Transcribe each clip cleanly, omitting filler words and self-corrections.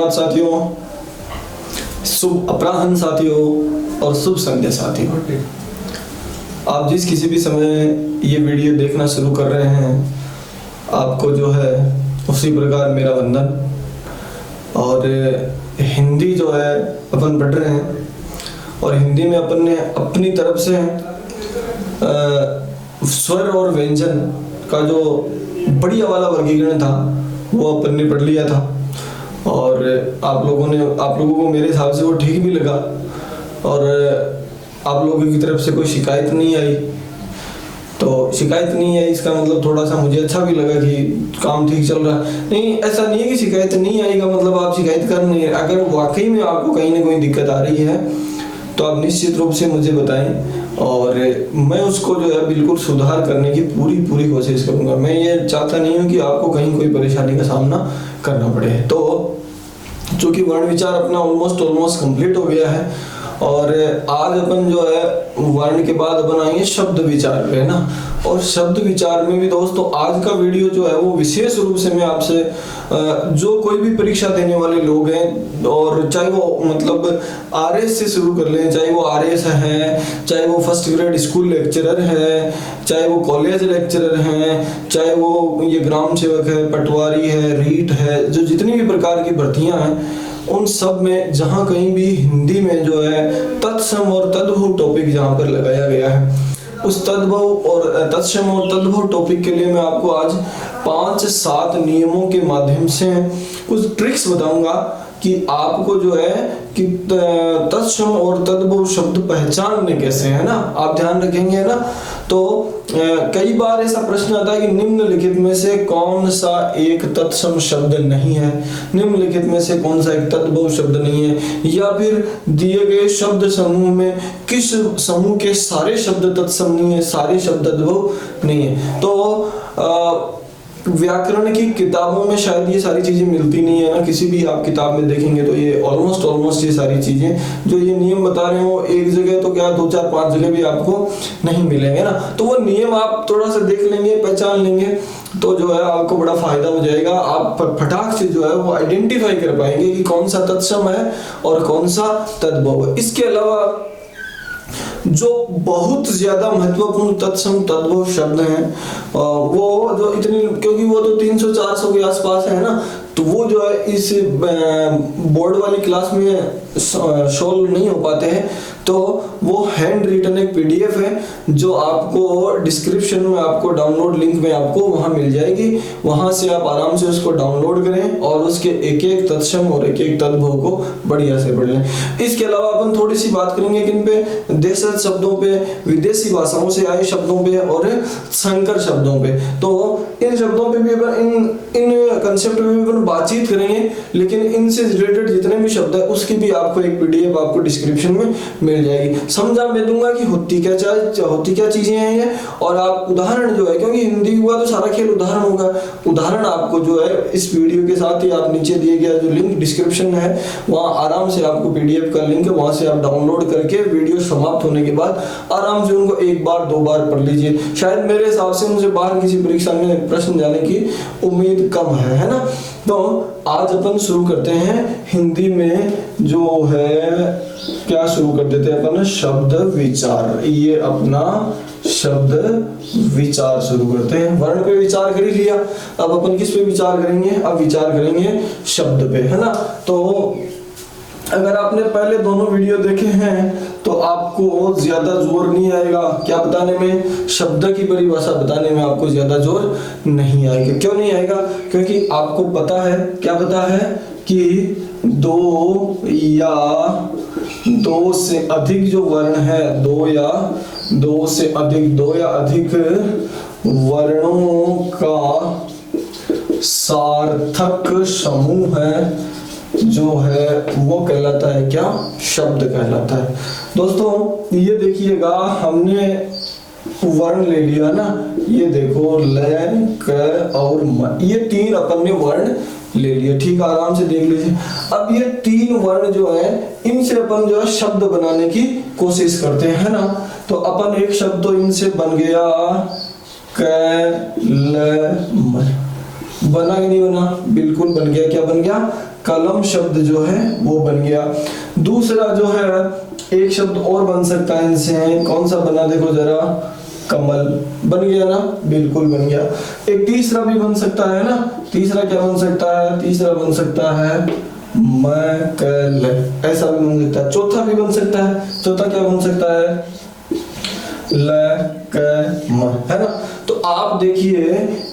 सुप्रभात साथियों, शुभ अपराह्न साथियों और शुभ संध्या साथियों। आप जिस किसी भी समय ये वीडियो देखना शुरू कर रहे हैं, आपको जो है उसी प्रकार मेरा वंदन। और हिंदी जो है अपन पढ़ रहे हैं और हिंदी में अपन ने अपनी तरफ से स्वर और व्यंजन का जो बढ़िया वाला वर्गीकरण था वो अपन ने पढ़ लिया था और आप लोगों को मेरे हिसाब से वो ठीक भी लगा और आप लोगों की तरफ से कोई शिकायत नहीं आई। तो शिकायत नहीं आई इसका मतलब थोड़ा सा मुझे अच्छा भी लगा कि काम ठीक चल रहा है। नहीं, ऐसा नहीं है कि शिकायत नहीं आएगा मतलब आप शिकायत कर नहीं है। अगर वाकई में आपको कहीं ना कहीं दिक्कत आ रही है तो आप निश्चित रूप से मुझे बताएं और मैं उसको जो है बिल्कुल सुधार करने की पूरी कोशिश करूंगा। मैं ये चाहता नहीं हूँ कि आपको कहीं कोई परेशानी का सामना करना पड़े। तो चूंकि वर्ण विचार अपना ऑलमोस्ट कंप्लीट हो गया है और आज अपन जो है वर्ण के बाद अपन आएंगे शब्द विचार पे, है ना। और शब्द विचार में भी दोस्तों आज का वीडियो जो है वो विशेष रूप से मैं आपसे जो कोई भी परीक्षा देने वाले लोग हैं और चाहे वो मतलब आरएस से शुरू कर लें, चाहे वो आरएस है, चाहे वो फर्स्ट ग्रेड स्कूल लेक्चरर है, चाहे वो कॉलेज लेक्चरर हैं, चाहे वो ये ग्राम सेवक है, पटवारी है, रीट है, जो जितनी भी प्रकार की भर्तियां हैं उन सब में जहाँ कहीं भी हिंदी में जो है तत्सम और तद्भव टॉपिक जहाँ पर लगाया गया है उस तद्भव और तत्सम और तद्भव टॉपिक के लिए मैं आपको आज 5-7 नियमों के माध्यम से कुछ ट्रिक्स बताऊंगा कि आपको जो है कि तत्सम और तद्भव शब्द पहचानने कैसे, है ना। आप ध्यान रखेंगे ना। तो कई बार ऐसा प्रश्न आता है कि निम्नलिखित में से कौन सा एक तत्सम शब्द नहीं है, निम्नलिखित में से कौन सा एक तद्भव शब्द नहीं है, या फिर दिए गए शब्द समूह में किस समूह के सारे शब्द तत्सम नहीं है, सारे शब्द तद्भव नहीं है। तो व्याकरण की किताबों में शायद ये सारी चीजें मिलती नहीं है ना। किसी भी आप किताब में देखेंगे तो ये ऑलमोस्ट ये सारी चीजें जो ये नियम बता रहे हो एक जगह तो क्या 2-4-5 जगह भी आपको नहीं मिलेंगे ना। तो वो नियम आप थोड़ा सा देख लेंगे, पहचान लेंगे तो जो है आपको बड़ा फायदा हो जाएगा। आप फटाक से जो है वो आइडेंटिफाई कर पाएंगे कि कौन सा तत्सम है और कौन सा तद्भव है। इसके अलावा जो बहुत ज्यादा महत्वपूर्ण तत्सम तद्भव शब्द हैं वो जो इतनी, क्योंकि वो तो 300-400 के आसपास है ना, तो वो जो है इस बोर्ड वाली क्लास में सॉल्व नहीं हो पाते हैं। तो वो हैंड रिटन एक पीडीएफ है जो आपको डिस्क्रिप्शन में आपको डाउनलोड लिंक में आपको वहां मिल जाएगी। वहां से आप आराम से उसको डाउनलोड करें और उसके एक तत्सम और एक तद्भव को बढ़िया से पढ़ लें। इसके अलावा अपन थोड़ी सी बात करेंगे किन पे, देशज शब्दों पे, विदेशी भाषाओं से आए शब्दों पे और संकर शब्दों पे। तो इन शब्दों पे भी इन कंसेप्ट पे भी अपन बातचीत करेंगे, लेकिन इनसे रिलेटेड जितने भी शब्द है उसकी भी आपको एक पीडीएफ आपको डिस्क्रिप्शन में मिल जाएगी। समझा मैं दूंगा कि होती क्या चीजें हैं ये, और आप उदाहरण जो है, क्योंकि हिंदी हुआ तो सारा खेल उदाहरण होगा, उदाहरण आपको जो है इस वीडियो के साथ ही आप नीचे दिए गया जो लिंक डिस्क्रिप्शन में है वहां आराम से आपको पीडीएफ का लिंक है, वहां से आप डाउनलोड करके वीडियो समाप्त होने के बाद आराम से उनको 1-2 बार पढ़ लीजिए। शायद मेरे हिसाब से उनसे बाहर किसी परीक्षा में प्रश्न जाने की उम्मीद कम है ना। तो आज अपन शुरू करते हैं हिंदी में जो है क्या शुरू कर देते हैं अपन, शब्द विचार। ये अपना शब्द विचार शुरू करते हैं। वर्ण पे विचार कर ही लिया, अब अपन किस पे विचार करेंगे, अब विचार करेंगे शब्द पे, है ना। तो अगर आपने पहले दोनों वीडियो देखे हैं तो आपको ज्यादा जोर नहीं आएगा क्या बताने में, शब्द की परिभाषा बताने में आपको ज्यादा जोर नहीं आएगा। क्यों नहीं आएगा? क्योंकि आपको पता है, क्या पता है कि 2 या 2 से अधिक जो वर्ण है, 2 या अधिक वर्णों का सार्थक समूह है जो है वो कहलाता है क्या, शब्द कहलाता है। दोस्तों ये देखिएगा, हमने वर्ण ले लिया ना, ये देखो ल, क और म, ये 3 अपन ने वर्ण ले लिए, ठीक, आराम से देख लीजिए। अब ये 3 वर्ण जो है इनसे अपन जो है शब्द बनाने की कोशिश करते हैं, है ना। तो अपन एक शब्द तो इनसे बन गया क ल म, बना कि नहीं बना, बिल्कुल बन गया। क्या बन गया, कलम शब्द जो है वो बन गया। दूसरा जो है एक शब्द और बन सकता है इनसे, कौन सा बना देखो जरा, कमल बन गया ना, बिल्कुल बन गया। एक तीसरा भी बन सकता है ना, तीसरा क्या बन सकता है, तीसरा बन सकता है मकल, ऐसा भी बन सकता है। चौथा भी बन सकता है, चौथा क्या बन सकता है, लकम, है ना। तो आप देखिए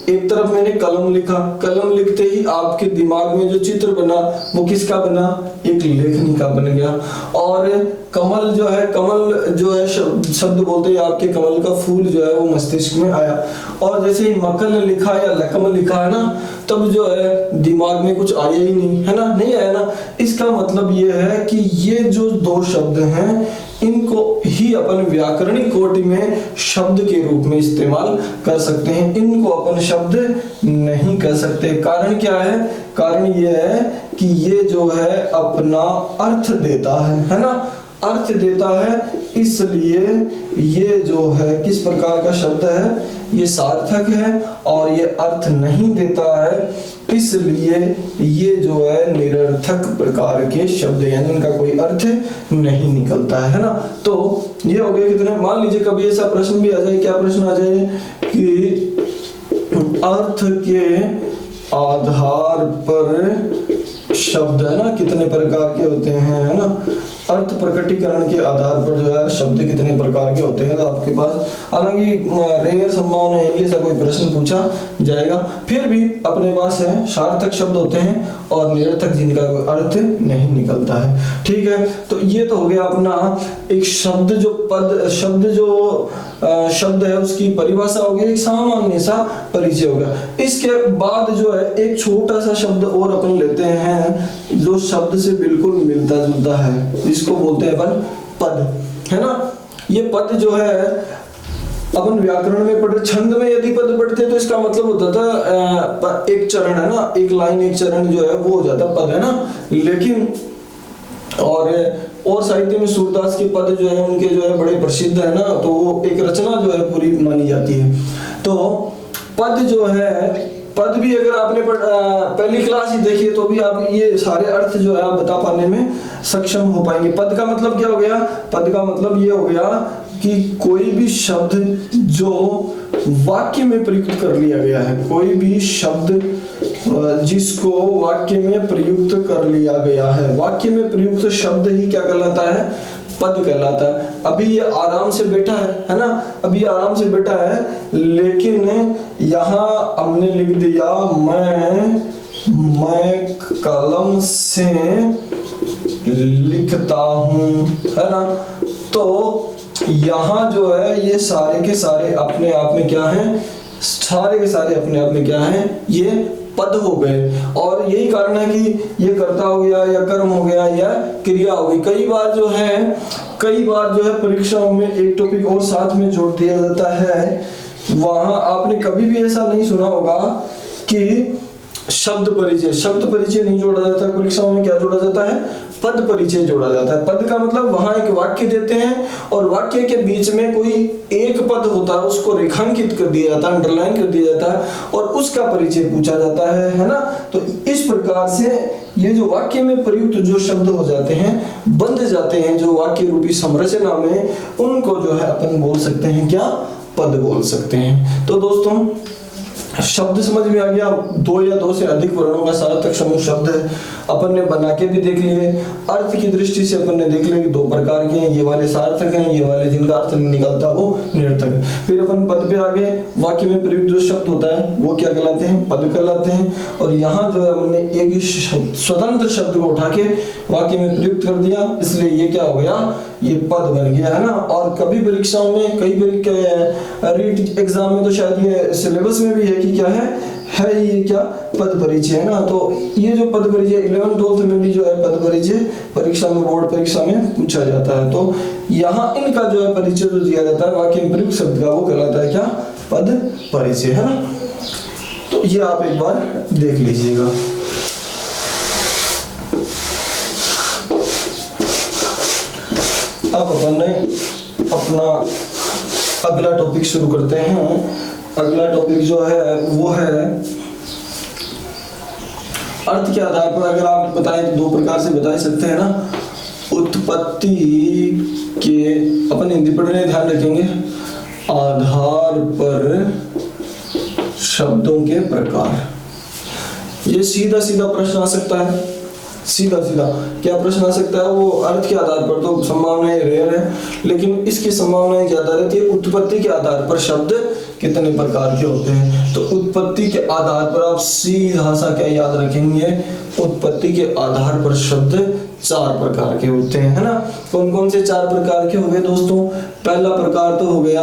एक तरफ मैंने कलम लिखा, कलम लिखते ही आपके दिमाग में जो चित्र बना वो किसका बना, एक लेखनी का बन गया। और कमल जो है, कमल जो है शब्द बोलते ही आपके कमल का फूल जो है वो मस्तिष्क में आया। और जैसे ही मकल लिखा या लकम लिखा है ना, तब जो है दिमाग में कुछ आया ही नहीं, है ना, नहीं आया ना। इसका मतलब ये है कि ये जो दो शब्द हैं इनको ही अपन व्याकरणिक कोटि में शब्द के रूप में इस्तेमाल कर सकते हैं, इनको अपन शब्द नहीं कर सकते। कारण क्या है, कारण ये है कि ये जो है अपना अर्थ देता है ना, अर्थ देता है, इसलिए ये जो है किस प्रकार का शब्द है, ये सार्थक है। और ये अर्थ नहीं देता है, इसलिए ये जो है निरर्थक प्रकार के शब्द, यानी इनका कोई अर्थ नहीं निकलता है ना। तो ये हो गया कितने, मान लीजिए कभी ऐसा प्रश्न भी आ जाए, क्या प्रश्न आ जाए कि अर्थ के आधार पर शब्द, है ना, कितने प्रकार के होते हैं, है ना, अर्थ प्रकटीकरण के आधार पर जो है शब्द कितने प्रकार के होते हैं। तो आपके पास हालांकि रेयर संभावना है कि ऐसा कोई प्रश्न पूछा जाएगा, फिर भी अपने पास है सार्थक शब्द होते हैं और निरर्थक जिनका कोई अर्थ नहीं निकलता है। ठीक है, तो ये तो हो गया अपना एक शब्द जो पद, शब्द जो शब्द है उसकी परिभाषा हो गई, एक सामान्य सा परिचय हो गया। इसके बाद जो है एक छोटा सा शब्द और अपन लेते हैं जो शब्द से बिल्कुल मिलता जुलता है, जिसको बोलते हैं अपन पद, है ना। ये पद जो है अपन व्याकरण में पढ़े, छंद में यदि पद पढ़ते तो इसका मतलब होता था एक चरण, है ना, एक लाइन एक चरण जो है वो हो जाता पद, है ना। लेकिन और साहित्य में सूरदास के पद जो है उनके जो है बड़े प्रसिद्ध है ना, तो वो एक रचना जो है पूरी मानी जाती है। तो पद जो है, पद भी अगर आपने पहली क्लास ही देखी तो भी आप ये सारे अर्थ जो है आप बता पाने में सक्षम हो पाएंगे। पद का मतलब क्या हो गया, पद का मतलब ये हो गया कि कोई भी शब्द जो वाक्य में प्रयुक्त कर लिया गया है, कोई भी शब्द जिसको वाक्य में प्रयुक्त कर लिया गया है, वाक्य में प्रयुक्त शब्द ही क्या कहलाता है, पद कहलाता है। अभी ये आराम से बैठा है ना, अभी आराम से बैठा है, लेकिन यहाँ हमने लिख दिया मैं कलम से लिखता हूँ, है ना। तो यहाँ जो है ये सारे के सारे अपने आप में क्या है, सारे के सारे अपने आप में क्या है, ये पद हो गए। और यही कारण है कि ये कर्ता हो गया या कर्म हो गया या क्रिया हो गई। कई बार जो है परीक्षाओं में एक टॉपिक और साथ में जोड़ दिया जाता है, वहां आपने कभी भी ऐसा नहीं सुना होगा कि शब्द परिचय नहीं जोड़ा जाता। परीक्षाओं में क्या जोड़ा जाता है, पद परिचय जोड़ा जाता है। पद का मतलब वहां एक वाक्य देते हैं और वाक्य के बीच में कोई एक पद होता है, उसको रेखांकित कर दिया जाता है, अंडरलाइन कर दिया जाता है और उसका परिचय पूछा जाता है ना। तो इस प्रकार से ये जो वाक्य में प्रयुक्त जो शब्द हो जाते हैं, बंध जाते हैं, जो वाक्य रूपी संरचना में, उनको जो है अपन बोल सकते हैं क्या, पद बोल सकते हैं। तो दोस्तों शब्द समझ में आ गया, दो या दो से अधिक वर्णों का सार्थक समूह शब्द है, अपन ने बना के भी देख लिए। अर्थ की दृष्टि से अपन ने देख लिया कि दो प्रकार के हैं, ये वाले सार्थक हैं, ये वाले जिनका अर्थ नहीं निकलता वो निरर्थक है। फिर अपन पद पे आ गए, वाक्य में प्रयुक्त जो शब्द होता है वो क्या कहलाते हैं, पद कहलाते हैं। और यहाँ जो है हमने एक स्वतंत्र शब्द को उठा के वाक्य में प्रयुक्त कर दिया, इसलिए ये क्या हो गया, ये पद बन गया, है ना। और कभी परीक्षाओं में, कई रीट एग्जाम में तो शायद ये सिलेबस में भी है कि क्या है ये क्या, पद परिचय, है ना। तो ये जो पद परिचय 11th-12th में भी जो है पद परिचय परीक्षा में, बोर्ड परीक्षा में पूछा जाता है। तो यहाँ इनका जो है परिचय जो दिया जाता है वाक्य में प्रयुक्त शब्द का, वो कहलाता है क्या, पद परिचय, है ना। तो ये आप एक बार देख लीजिएगा। अब अपन ने अपना अगला टॉपिक शुरू करते हैं। अगला टॉपिक जो है वो है अर्थ के आधार पर अगर आप बताएं तो दो प्रकार से बता सकते हैं ना। उत्पत्ति के, अपन हिंदी पढ़ने ध्यान रखेंगे, आधार पर शब्दों के प्रकार। ये सीधा सीधा प्रश्न आ सकता है, सीधा सीधा क्या प्रश्न आ सकता है, वो अर्थ के आधार पर तो संभावनाएं रेयर है, लेकिन इसकी संभावनाएं ज्यादा रहती है। उत्पत्ति के आधार पर शब्द कितने प्रकार के होते हैं, तो उत्पत्ति के आधार पर आप सीधा सा क्या याद रखेंगे, उत्पत्ति के आधार पर शब्द 4 प्रकार के होते हैं, है ना। कौन कौन से 4 प्रकार के हो गए दोस्तों? पहला प्रकार तो हो गया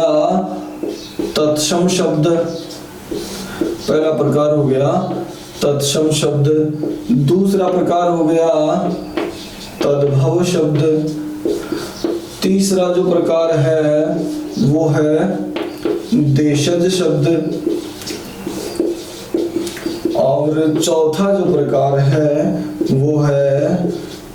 तत्सम शब्द, पहला प्रकार हो गया तत्सम शब्द। दूसरा प्रकार हो गया तद्भव शब्द। तीसरा जो प्रकार है वो है देशज शब्द। और चौथा जो प्रकार है वो है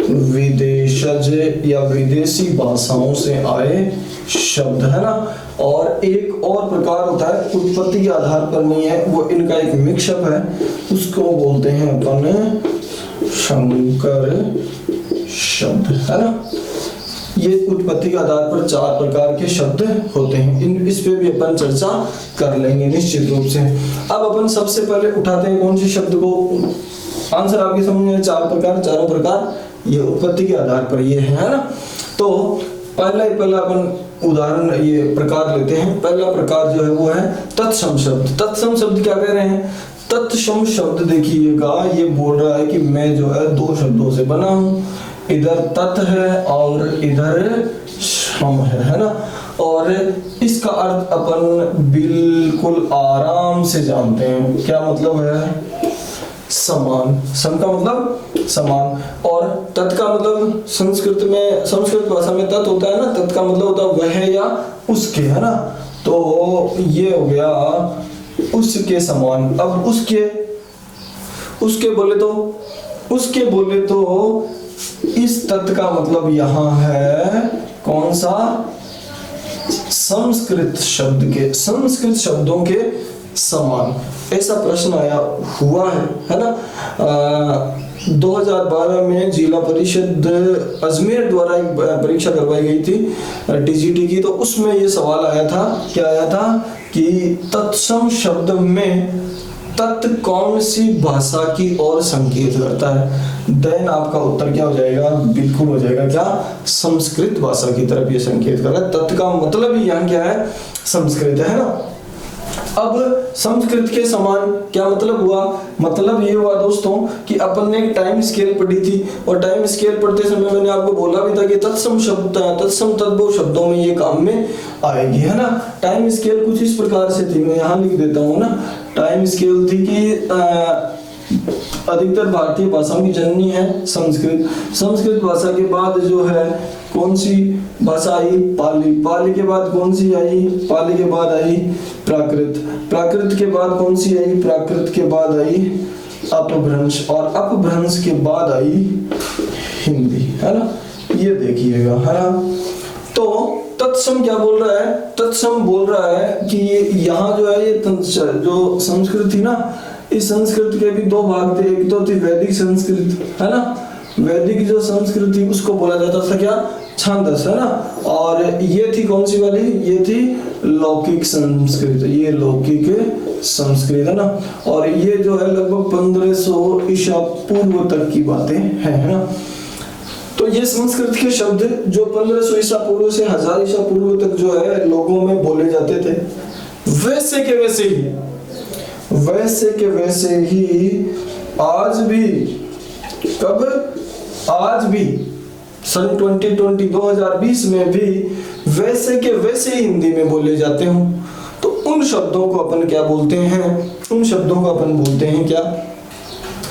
विदेशज या विदेशी भाषाओं से आए शब्द, है ना। और एक और प्रकार होता है उत्पत्ति के आधार पर नहीं है, वो इनका एक मिक्सअप है, उसको बोलते हैं अपन संकर शब्द, है ना। ये उत्पत्ति के आधार पर 4 प्रकार के शब्द होते हैं, इस पे भी अपन चर्चा कर लेंगे निश्चित रूप से। अब अपन सबसे पहले उठाते हैं कौन से शब्द को, आंसर आपके समझ में 4 प्रकार, चारों प्रकार ये उत्पत्ति के आधार पर ये है ना। तो पहला अपन उदाहरण ये प्रकार लेते हैं। पहला प्रकार जो है वो है तत्सम शब्द। तत्सम शब्द क्या कह रहे हैं? तत्सम शब्द देखिएगा, ये बोल रहा है कि मैं जो है 2 शब्दों से बना हूं, इधर तत् है और इधर सम है ना। और इसका अर्थ अपन बिल्कुल आराम से जानते हैं, क्या मतलब है? समान। सम का मतलब समान, और तत् का मतलब संस्कृत में, संस्कृत भाषा में तत् होता है ना, तत् का मतलब होता है वह या उसके, है ना। तो ये हो गया उसके समान। अब उसके बोले तो इस तत् का मतलब यहाँ है कौन सा? संस्कृत शब्दों के समान। ऐसा प्रश्न आया हुआ है ना। 2012 में जिला परिषद अजमेर द्वारा एक परीक्षा करवाई गई थी टीजीटी की, तो उसमें ये सवाल आया था, क्या आया था कि तत्सम शब्द में तत् कौन सी भाषा की ओर संकेत करता है? देन आपका उत्तर क्या हो जाएगा? बिल्कुल हो जाएगा क्या? संस्कृत भाषा की तरफ ये संकेत कर रहा है। तत् का मतलब ही यहाँ क्या है? संस्कृत, है ना। अब संस्कृत के समान क्या मतलब हुआ? मतलब ये हुआ दोस्तों कि अपन ने एक टाइम स्केल पढ़ी थी, और टाइम स्केल पढ़ते समय मैंने आपको बोला भी था कि तत्सम शब्द, तत्सम तद्भव शब्दों में ये काम में आएगी, है ना। टाइम स्केल कुछ इस प्रकार से थी, मैं यहाँ लिख देता हूँ ना। टाइम स्केल थी कि अधिकतर भारतीय भाषाओं की जननी है संस्कृत। संस्कृत भाषा के बाद जो है कौन सी भाषा आई? पाली। पाली के बाद कौन सी आई? पाली के बाद आई प्राकृत। प्राकृत के बाद कौन सी आई? प्राकृत के बाद आई अपभ्रंश, और अपभ्रंश के बाद आई हिंदी, है ना। ये देखिएगा, है ना। तो तत्सम क्या बोल रहा है? तत्सम बोल रहा है कि यहाँ जो है ये जो संस्कृत थी ना, इस संस्कृत के भी 2 भाग थे। एक तो थी वैदिक संस्कृत, है ना। वैदिक जो संस्कृत थी उसको बोला जाता था क्या? छांदस, है ना। और ये थी कौन सी वाली? ये थी लौकिक संस्कृत, ये लौकिक संस्कृत, है ना। और ये जो है लगभग 1500 ईसा पूर्व तक की बातें हैं, है ना। तो ये संस्कृत के शब्द जो 1500 ईसा पूर्व से 1000 ईसा पूर्व तक जो है लोगों में बोले जाते थे, वैसे के वैसे ही आज भी, कब? आज भी सन 2020 में भी वैसे के वैसे ही हिंदी में बोले जाते हो, तो उन शब्दों को अपन क्या बोलते हैं? उन शब्दों को अपन बोलते हैं क्या?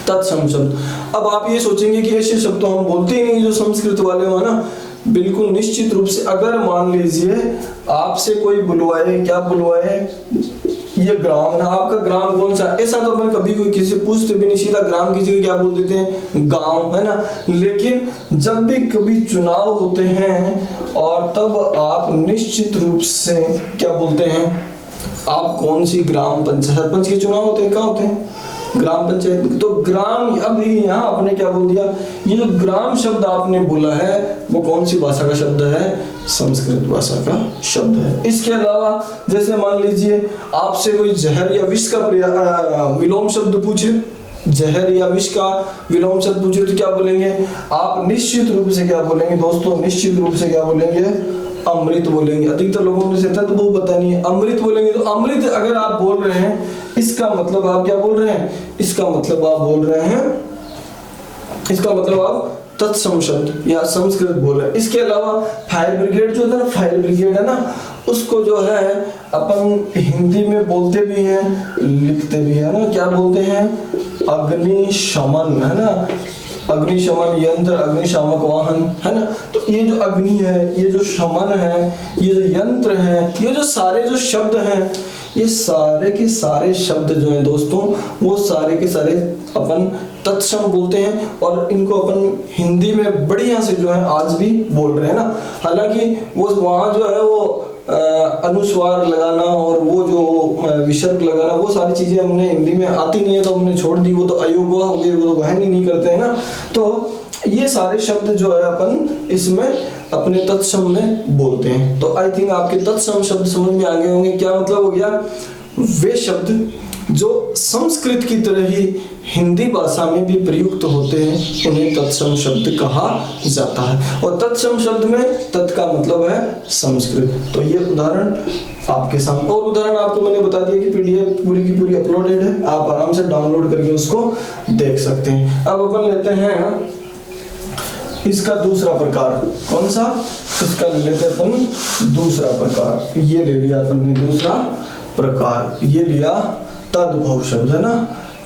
तत्सम शब्द। अब आप ये सोचेंगे कि ऐसे शब्द तो हम बोलते ही नहीं जो संस्कृत वाले हो ना। बिल्कुल निश्चित रूप से, अगर मान लीजिए आपसे कोई बुलवाए, क्या बुलवाए? ये ग्राम ना, आपका ग्राम कौन सा? ऐसा तो अपन कभी कोई किसी पूछते भी नहीं, सीधा ग्राम की जगह क्या बोल देते हैं? गांव, है ना। लेकिन जब भी कभी चुनाव होते हैं और तब आप निश्चित रूप से क्या बोलते हैं? आप कौन सी ग्राम पंचायत, सरपंच के चुनाव होते हैं, क्या होते हैं? ग्राम पंचायत। तो ग्राम, अब यहाँ आपने क्या बोल दिया, ये जो ग्राम शब्द आपने बोला है वो कौन सी भाषा का शब्द है, संस्कृत भाषा का शब्द है। इसके अलावा जैसे मान लीजिए आपसे कोई जहर या विष का विलोम शब्द पूछे, जहर या विष का विलोम शब्द पूछे तो क्या बोलेंगे आप, निश्चित रूप से क्या बोलेंगे दोस्तों, निश्चित रूप से क्या बोलेंगे, अमृत बोलेंगे। अधिकतर लोगों ने तो वो पता नहीं है, अमृत बोलेंगे। तो अमृत अगर आप बोल रहे हैं, इसका मतलब आप क्या बोल रहे हैं, इसका मतलब आप बोल रहे हैं, इसका मतलब आप तत्सम शब्द या संस्कृत बोल रहे हैं। इसके अलावा फायर ब्रिगेड जो है ना, फायर ब्रिगेड है ना, उसको जो है अपन हिंदी में बोलते भी हैं, लिखते भी है ना, क्या बोलते हैं, अग्निशमन, है ना, अग्निशमन यंत्र, अग्निशामक वाहन, है ना। तो ये जो अग्नि है, ये जो शमन है, ये जो यंत्र है, ये जो सारे जो शब्द हैं, ये सारे के सारे शब्द जो हैं दोस्तों, वो सारे के सारे अपन तत्सम बोलते हैं और इनको अपन हिंदी में बढ़िया से जो है आज भी बोल रहे हैं ना। हालांकि वो वहाँ जो है वो अनुस्वार लगाना और वो जो विसर्ग लगाना, वो सारी चीजें हमने हिंदी में आती नहीं है तो हमने छोड़ दी, वो तो अयोग्य हो गए, वो तो वहन ही नहीं करते हैं ना। तो ये सारे शब्द जो है अपन इसमें अपने तत्सम में बोलते हैं। तो आई थिंक आपके तत्सम शब्द समझ में आ गए होंगे। क्या मतलब हो गया, वे शब्द जो संस्कृत की तरह ही हिंदी भाषा में भी प्रयुक्त होते हैं उन्हें तत्सम शब्द कहा जाता है। और तत्सम शब्द में तत् का मतलब है संस्कृत। तो ये उदाहरण आपके सामने, और उदाहरण आपको मैंने बता दिया कि पीडीएफ पूरी की पूरी अपलोडेड है, आप आराम से डाउनलोड करके उसको देख सकते हैं। अब अपन लेते हैं इसका दूसरा प्रकार, कौन सा, इसका लेते हैं अपन दूसरा प्रकार। ये ले लिया अपन ने दूसरा प्रकार, ये लिया तद्भव शब्द, है ना,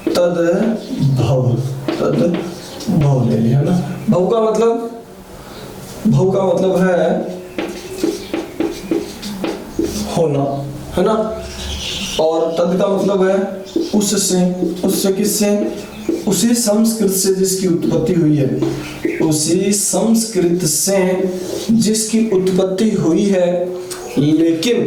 तद्भव, तद्भव ले लिया ना। भव का मतलब, भव का मतलब है होना, है ना, और तद का मतलब है उससे, उससे किससे, उसी संस्कृत से जिसकी उत्पत्ति हुई है, उसी संस्कृत से जिसकी उत्पत्ति हुई है। लेकिन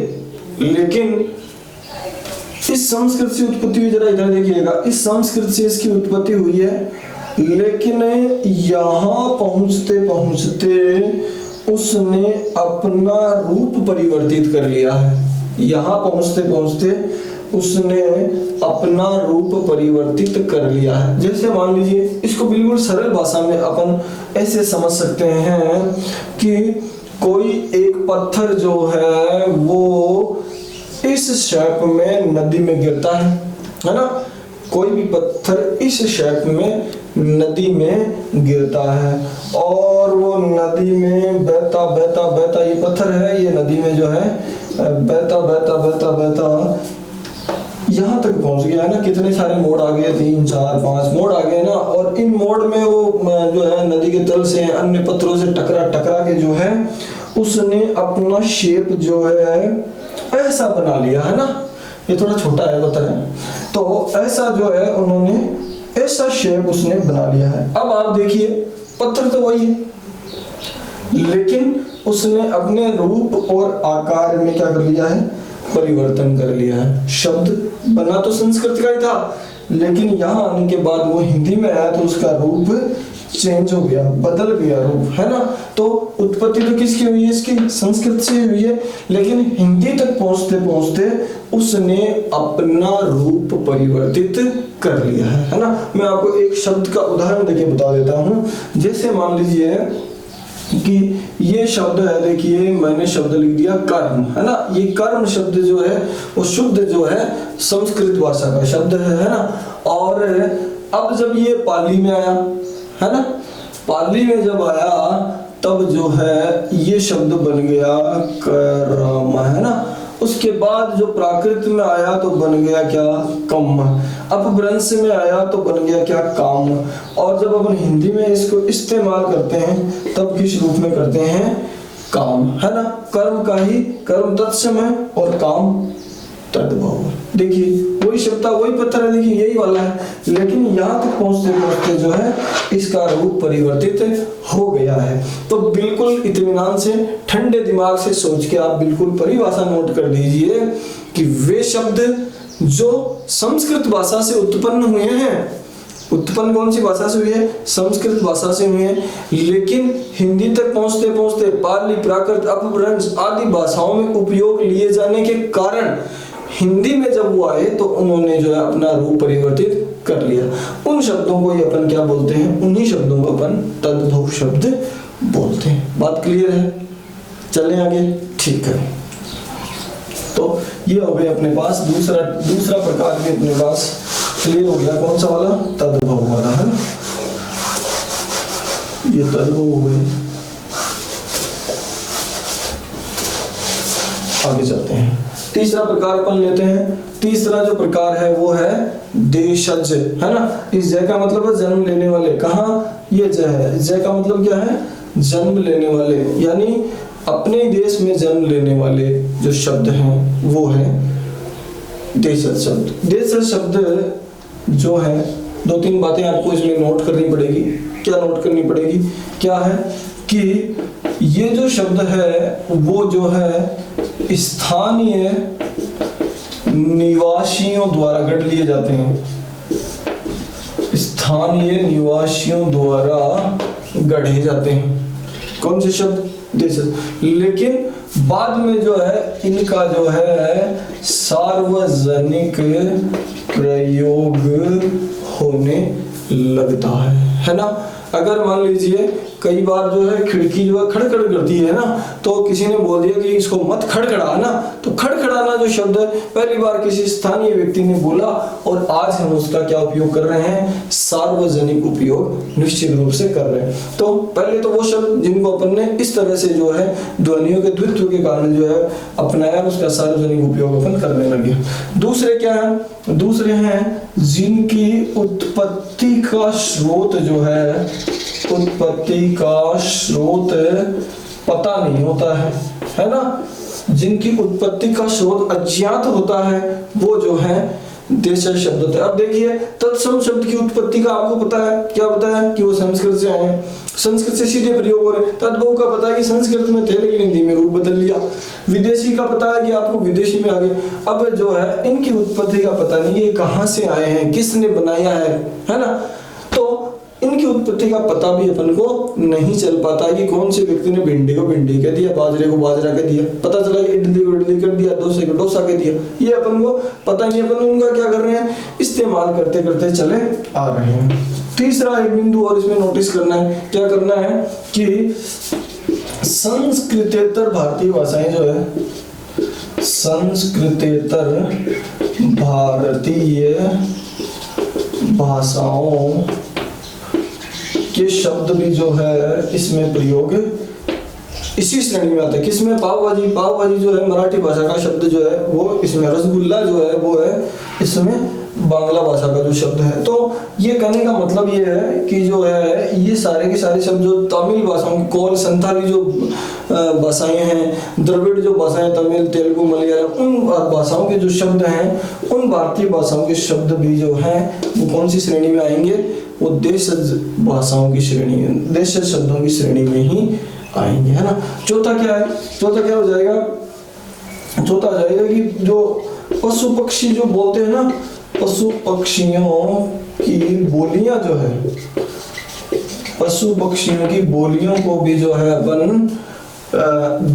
इस संस्कृत से उत्पत्ति हुई, जरा इधर देखिएगा, इस संस्कृत से इसकी उत्पत्ति हुई है, लेकिन यहाँ पहुंचते पहुंचते उसने अपना रूप परिवर्तित कर लिया है। यहाँ पहुंचते पहुंचते उसने अपना रूप परिवर्तित कर लिया है। जैसे मान लीजिए, इसको बिल्कुल सरल भाषा में अपन ऐसे समझ सकते हैं कि कोई एक पत्थर जो है वो इस शेप में नदी में गिरता है ना, कोई भी पत्थर इस शेप में नदी में गिरता है और वो नदी में बहता बहता बहता, ये पत्थर है, ये नदी में जो है बहता बहता बहता बहता यहाँ तक पहुंच गया है ना। कितने सारे मोड़ आ गए, 3 4 5 मोड़ आ गए ना, और इन मोड़ में वो जो है नदी के तल से अन्य पत्थरों से टकरा टकरा के जो है उसने अपना शेप जो है ऐसा बना लिया, है ना। ये थोड़ा छोटा है पत्थर है, तो ऐसा जो है उन्होंने ऐसा शेप उसने बना लिया है। अब आप देखिए, पत्थर तो वही है, लेकिन उसने अपने रूप और आकार में क्या कर लिया है, परिवर्तन कर लिया है। शब्द बना तो संस्कृत का ही था, लेकिन यहाँ आने के बाद वो हिंदी में आया तो उसका रूप चेंज हो गया, बदल गया रूप, है ना। तो उत्पत्ति तो किसकी हुई है, इसकी संस्कृत से हुई है, लेकिन हिंदी तक पहुंचते पहुंचते उसने अपना रूप परिवर्तित कर लिया है ना। मैं आपको एक शब्द का उदाहरण देके बता देता हूँ। जैसे मान लीजिए कि ये शब्द है, देखिए मैंने शब्द लिख दिया कर्म, है ना। ये कर्म शब्द जो है वो शुद्ध जो है संस्कृत भाषा का शब्द है ना। और अब जब ये पाली में आया, है ना, पाली में जब आया तब जो है ये शब्द बन गया कर्म, है ना। उसके बाद जो प्राकृत में आया तो बन गया क्या, कम। अपभ्रंश में आया तो बन गया क्या, काम। और जब अपन हिंदी में इसको इस्तेमाल करते हैं तब किस रूप में करते हैं, काम, है ना। कर्म का ही, कर्म तत्सम है और काम तद्भव। देखिए वही शब्द, वही पत्थर है, देखिए यही वाला है, लेकिन यहाँ तक पहुंचते पहुंचते जो है इसका रूप परिवर्तित हो गया है। तो बिल्कुल इत्मीनान से, ठंडे दिमाग से सोच के आप बिल्कुल परिभाषा नोट कर दीजिए कि वे शब्द जो संस्कृत भाषा से उत्पन्न हुए हैं। उत्पन्न कौन सी भाषा से हुई है? संस्कृत भाषा से हुए हैं, लेकिन हिंदी तक पहुंचते पहुंचते पाली, प्राकृत, अपभ्रंश आदि भाषाओं में उपयोग लिए जाने के कारण हिंदी में जब वो आए तो उन्होंने जो है अपना रूप परिवर्तित कर लिया। उन शब्दों को ही अपन क्या बोलते हैं? उन्हीं शब्दों को अपन तद्भव शब्द बोलते हैं। बात क्लियर है? चलें आगे। ठीक है, तो ये हो गया अपने पास दूसरा प्रकार भी अपने पास क्लियर हो गया। कौन सा वाला? तद्भव वाला, है ना। ये तद्भव हो गए। आगे चलते हैं, तीसरा प्रकार अपन लेते हैं। तीसरा जो प्रकार है वो है देशज, है ना। इस जय का मतलब है जन्म लेने वाले। कहाँ ये जय है? जय का मतलब क्या है? जन्म लेने वाले, यानी अपने देश में जन्म लेने वाले जो शब्द हैं वो है देशज शब्द। देशज शब्द जो है, दो तीन बातें आपको इसमें नोट करनी पड़ेगी। क्या नोट करनी पड़ेगी? क्या है कि ये जो शब्द है वो जो है स्थानीय निवासियों द्वारा गढ़ लिए जाते हैं। स्थानीय निवासियों द्वारा गढ़े जाते हैं। कौन से शब्द? देशज। लेकिन बाद में जो है इनका जो है सार्वजनिक प्रयोग होने लगता है ना। अगर मान लीजिए कई बार जो है खिड़की जो है खड़खड़ करती है ना, तो किसी ने बोल दिया कि इसको मत खड़खड़ा ना, तो खड़खड़ाना जो शब्द है पहली बार किसी स्थानीय व्यक्ति ने बोला और आज हम उसका क्या उपयोग कर रहे हैं? सार्वजनिक उपयोग निश्चित रूप से कर रहे हैं। तो पहले तो वो शब्द जिनको अपन ने इस तरह से जो है ध्वनियों के द्वित्व के कारण जो है अपनाया, उसका सार्वजनिक उपयोग अपन करने लगे। दूसरे क्या है? दूसरे हैं जिनकी उत्पत्ति का स्रोत जो है, उत्पत्ति का स्रोत पता नहीं होता है ना। जिनकी उत्पत्ति का स्रोत अज्ञात होता है वो जो है देशज शब्द होता है। अब देखिए तत्सम शब्द की उत्पत्ति का आपको पता है, क्या पता है? कि वो संस्कृत से आए हैं, संस्कृत से सीधे प्रयोग हो रहे हैं। तद्भव का पता है कि संस्कृत में थे लेकिन हिंदी में रूप बदल लिया। विदेशी का पता है कि आपको विदेशी में आ गए। अब जो है इनकी उत्पत्ति का पता नहीं, ये कहाँ से आए हैं, किसने बनाया है ना। तो इनकी उत्पत्ति का पता भी अपन को नहीं चल पाता है कि कौन से व्यक्ति ने भिंडी को भिंडी कह दिया, बाजरे को बाजरा कह दिया, पता चला इडली को इडली कर दिया, डोसे को डोसा कह दिया, ये अपन को पता नहीं। अपन उनका क्या कर रहे हैं? इस्तेमाल करते करते चले आ रहे हैं। तीसरा एक बिंदु और इसमें नोटिस करना है, क्या करना है कि संस्कृतेतर भारतीय भाषाएं जो है, संस्कृतेतर भारतीय भाषाओं के शब्द भी जो है इसमें प्रयोग इसी श्रेणी में आता है। किसमें? पाव भाजी। पाव भाजी जो है मराठी भाषा का शब्द जो है वो इसमें, रसगुल्ला जो है वो है इसमें बांग्ला भाषा का जो शब्द है। तो ये कहने का मतलब ये है कि जो है ये सारे के सारे शब्द जो तमिल भाषाओं की, कोल संथाली जो भाषाएं हैं, द्रविड़ जो भाषाएं, तमिल, तेलुगु, मलयालम, उन भाषाओं के जो शब्द हैं, उन भारतीय भाषाओं के शब्द भी जो हैं वो कौन सी श्रेणी में आएंगे? वो देशज भाषाओं की श्रेणी, देशज शब्दों की श्रेणी में ही आएंगे, है ना। चौथा क्या है? चौथा क्या हो जाएगा? चौथा आ जाएगा कि जो पशु पक्षी जो बोलते हैं ना, पशु पक्षियों की बोलियां जो है, पशु पक्षियों की बोलियों को भी जो है अपन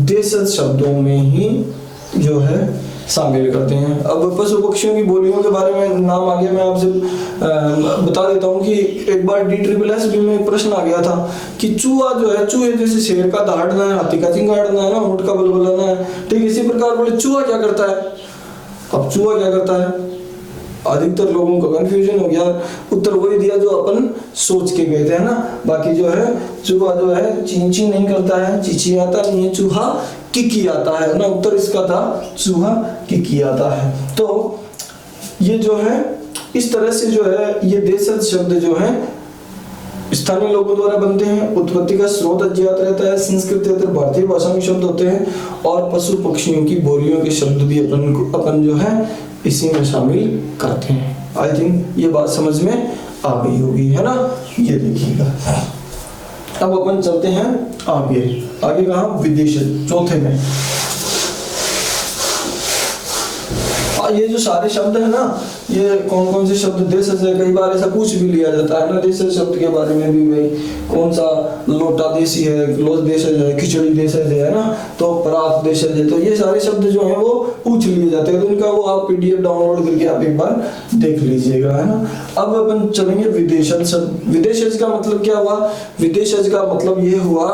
देशज शब्दों में ही जो है शामिल करते हैं। अब पशु पक्षियों की बोलियों के बारे में नाम आ गया, मैं आपसे बता देता हूँ कि एक बार DSSS में प्रश्न आ गया था कि चूहा जो है, चूहे जैसे शेर का दहाड़ना है, हाथी का चिंगाड़ना है ना, ऊंट का बलबलाना है, ठीक इसी प्रकार बोले चूहा क्या करता है। अब चूहा क्या करता है? अधिकतर लोगों को कंफ्यूजन हो गया, उत्तर वही दिया जो अपन सोच के गए थे, है ना। बाकी जो है चूहा जो है चींची नहीं करता है, चींची आता नहीं है, चूहा किकी आता है ना। उत्तर इसका था चूहा किकी आता है। तो ये जो है इस तरह से जो है ये देशज शब्द जो है स्थानीय लोगों द्वारा बनते हैं, उत्पत्ति का स्रोत अज्ञात रहता है, संस्कृतेतर भारतीय भाषा में शब्द होते हैं और पशु पक्षियों की बोलियों के शब्द भी अपन जो है इसी में शामिल करते हैं। आई थिंक ये बात समझ में आ गई होगी, है ना। ये देखिएगा, अब अपन चलते हैं आगे। आगे कहाँ? विदेश, चौथे में। ये जो सारे शब्द है ना, ये कौन कौन से शब्द, देशज है, कई बार ऐसा पूछ भी लिया जाता है ना देशज शब्द के बारे में भी, भाई कौन सा लोटा देशी है, ग्लोस देशज है, खिचड़ी देशज है ना, तो परात देशज है, तो ये सारे शब्द जो है वो पूछ लिए जाते हैं, तो इनका वो आप PDF डाउनलोड करके आप एक बार देख लीजिएगा, है ना। अब अपन चलेंगे विदेशज शब्द। विदेशज का मतलब क्या हुआ? विदेशज का मतलब ये हुआ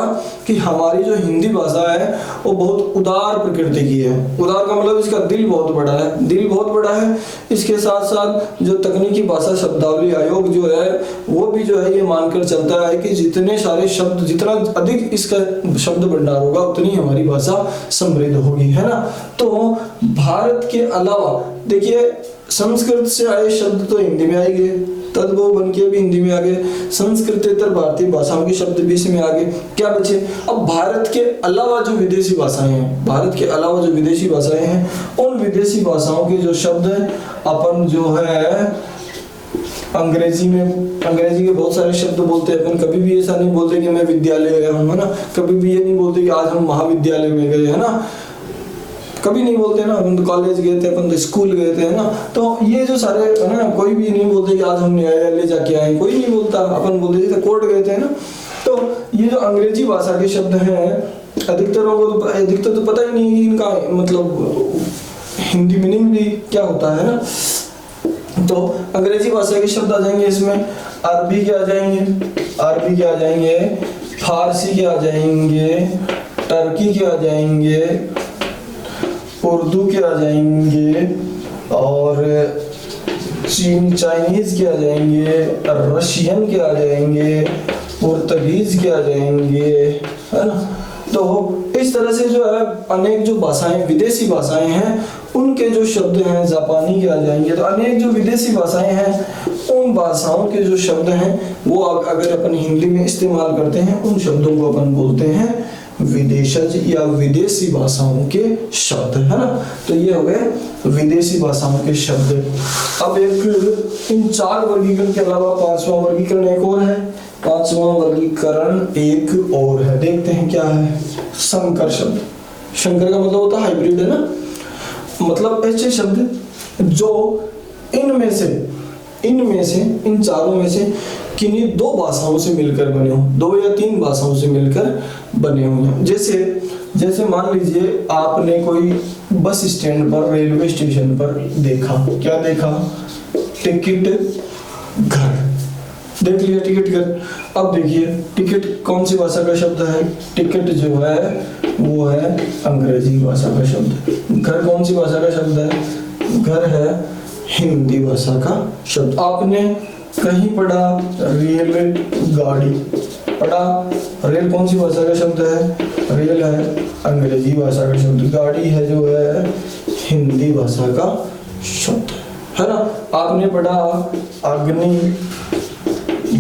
कि हमारी जो हिंदी भाषा है वो बहुत उदार प्रकृति की है। उदार का मतलब इसका दिल बहुत बड़ा है, दिल बहुत बड़ा है। इसके साथ साथ जो तकनीकी भाषा शब्दावली आयोग जो है वो भी जो है ये मानकर चलता है कि जितने सारे शब्द, जितना अधिक इसका शब्द भंडार होगा उतनी हमारी भाषा समृद्ध होगी, है ना। तो भारत के अलावा देखिए, संस्कृत से आए शब्द तो हिंदी में आएंगे, तद्भव बन के भी हिंदी में आ गए, संस्कृतेतर भारतीय भाषाओं के शब्द भी इसमें आ गए। क्या बचे? अब भारत के अलावा जो विदेशी भाषाएं हैं, भारत के अलावा जो विदेशी भाषाएं हैं, उन विदेशी भाषाओं के जो शब्द हैं अपन जो है अंग्रेजी के बहुत सारे शब्द बोलते हैं। अपन कभी भी ऐसा नहीं बोलते कि मैं विद्यालय गया हूँ, है ना, कभी भी ये नहीं बोलते कि आज हम महाविद्यालय में गए, है ना, कभी नहीं बोलते ना। अपन तो कॉलेज गए थे, अपन तो स्कूल गए थे, है ना। तो ये जो सारे है ना, कोई भी नहीं बोलते कि आज हम न्यायालय जाके आए, कोई नहीं बोलता। अपन बोलते थे कोर्ट गए थे ना। तो ये जो अंग्रेजी भाषा के शब्द हैं, अधिकतर तो पता ही नहीं कि इनका मतलब हिंदी मीनिंग भी क्या होता है ना। तो अंग्रेजी भाषा के शब्द आ जाएंगे इसमें, अरबी के आ जाएंगे, फारसी के आ जाएंगे, टर्की के आ जाएंगे, उर्दू के आ जाएंगे, और चाइनीज के आ जाएंगे, रशियन के आ जाएंगे, पुर्तगीज के आ जाएंगे, है ना। तो इस तरह से जो है अनेक जो भाषाएं, विदेशी भाषाएं हैं, उनके जो शब्द हैं, जापानी के आ जाएंगे। तो अनेक जो विदेशी भाषाएं हैं, उन भाषाओं के जो शब्द हैं वो अगर अपन हिंदी में इस्तेमाल करते हैं, उन शब्दों को अपन बोलते हैं विदेशज या विदेशी भाषाओं के शब्द, है ना। तो ये हो गए विदेशी भाषाओं के शब्द। अब एक इन 4 वर्गीकरण के अलावा 5वां वर्गीकरण एक और है। 5वां वर्गीकरण एक और है, देखते हैं क्या है। संकर शब्द। संकर का मतलब होता है हाइब्रिड, है ना। मतलब ऐसे शब्द जो इनमें से इन चारों में से किन्हीं 2 भाषाओं से मिलकर बने हो, 2 या 3 भाषाओं से मिलकर बने हुए हैं। जैसे मान लीजिए आपने कोई बस स्टैंड पर, रेलवे स्टेशन पर देखा, क्या देखा? टिकट घर देख लिया, टिकट घर। अब देखिए टिकट कौन सी भाषा का शब्द है? टिकट जो है वो है अंग्रेजी भाषा का शब्द। घर कौन सी भाषा का शब्द है? घर है हिंदी भाषा का शब्द। आपने कहीं पढ़ा रेल गाड़ी, पढ़ा, रेल कौन सी भाषा का शब्द है? रेल है अंग्रेजी भाषा का शब्द, गाड़ी है जो है हिंदी भाषा का शब्द, है ना। आपने पढ़ा अग्नि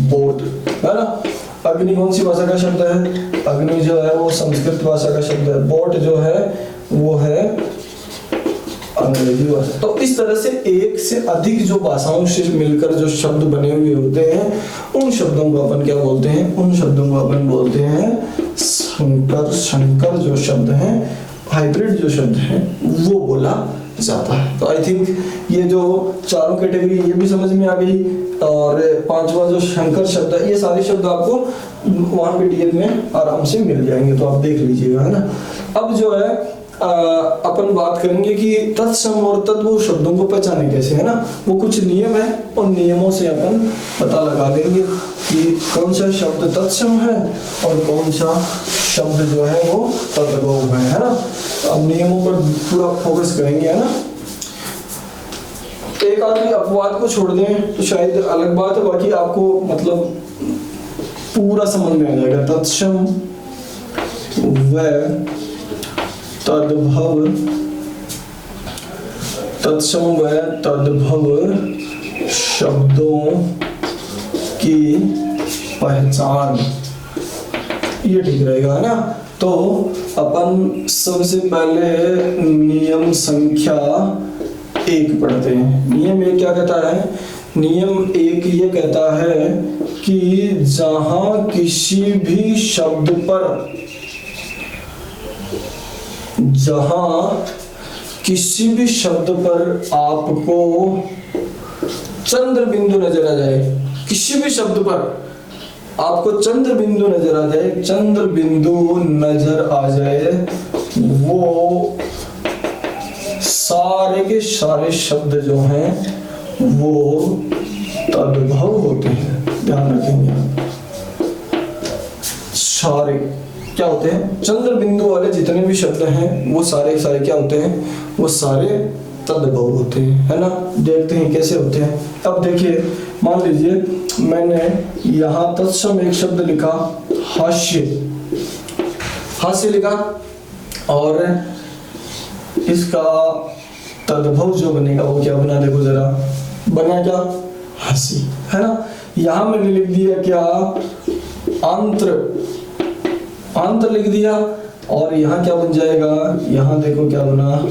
बोट, है ना। अग्नि कौन सी भाषा का शब्द है? अग्नि जो है वो संस्कृत भाषा का शब्द है। बोट जो है वो है अंग्रेजी भाषा। तो इस तरह से एक से अधिक जो भाषाओं से मिलकर जो शब्द बने हुए होते हैं, उन शब्दों को अपन क्या बोलते हैं? उन शब्दों को अपन बोलते हैं संकर। संकर जो शब्द हैं, हाइब्रिड जो शब्द हैं, वो बोला जाता है। तो आई थिंक ये जो चारों कैटेगरी ये भी समझ में आ गई। और 5वां जो संकर शब्द है, ये सारे शब्द आपको वहाँ PDF में आराम से मिल जाएंगे, तो आप देख लीजिएगा, है ना। अब जो है अपन बात करेंगे कि तत्सम और तद्भव शब्दों को पहचाने कैसे, है ना। वो कुछ नियम है, उन नियमों से अपन पता लगा लेंगे कि कौन सा शब्द तत्सम है और कौन सा शब्द जो है वो तद्भव है ना। अब नियमों पर पूरा फोकस करेंगे, है ना। एक आदमी अपवाद को छोड़ दें तो शायद अलग बात है, बाकी आपको मतलब पूरा समझ में आ जाएगा। तत्सम व तद्भव, तत्सम व तद्भव शब्दों की पहचान, ये ठीक रहेगा, है ना। तो अपन सबसे पहले नियम संख्या 1 पढ़ते हैं। नियम 1 क्या कहता है? नियम 1 ये कहता है कि जहां किसी भी शब्द पर, जहां किसी भी शब्द पर आपको चंद्र बिंदु नजर आ जाए, किसी भी शब्द पर आपको चंद्र बिंदु नजर आ जाए, चंद्र बिंदु नजर आ जाए, वो सारे के सारे शब्द जो हैं वो तद्भव होते हैं। ध्यान रखेंगे आप, सारे क्या होते हैं, चंद्र बिंदु वाले जितने भी शब्द हैं वो सारे सारे क्या होते हैं, वो सारे तद्भव होते हैं, है ना। देखते हैं कैसे होते हैं। अब देखिए, मान लीजिए मैंने यहाँ तत्सम एक शब्द लिखा, हास्य, हास्य लिखा, और इसका तद्भव जो बनेगा वो क्या बना, देखो जरा, बना क्या, हंसी, है ना। यहाँ मैंने लिख दिया क्या, आंत्र, आंत्र लिख दिया, और यहाँ क्या बन जाएगा, यहाँ देखो क्या बना,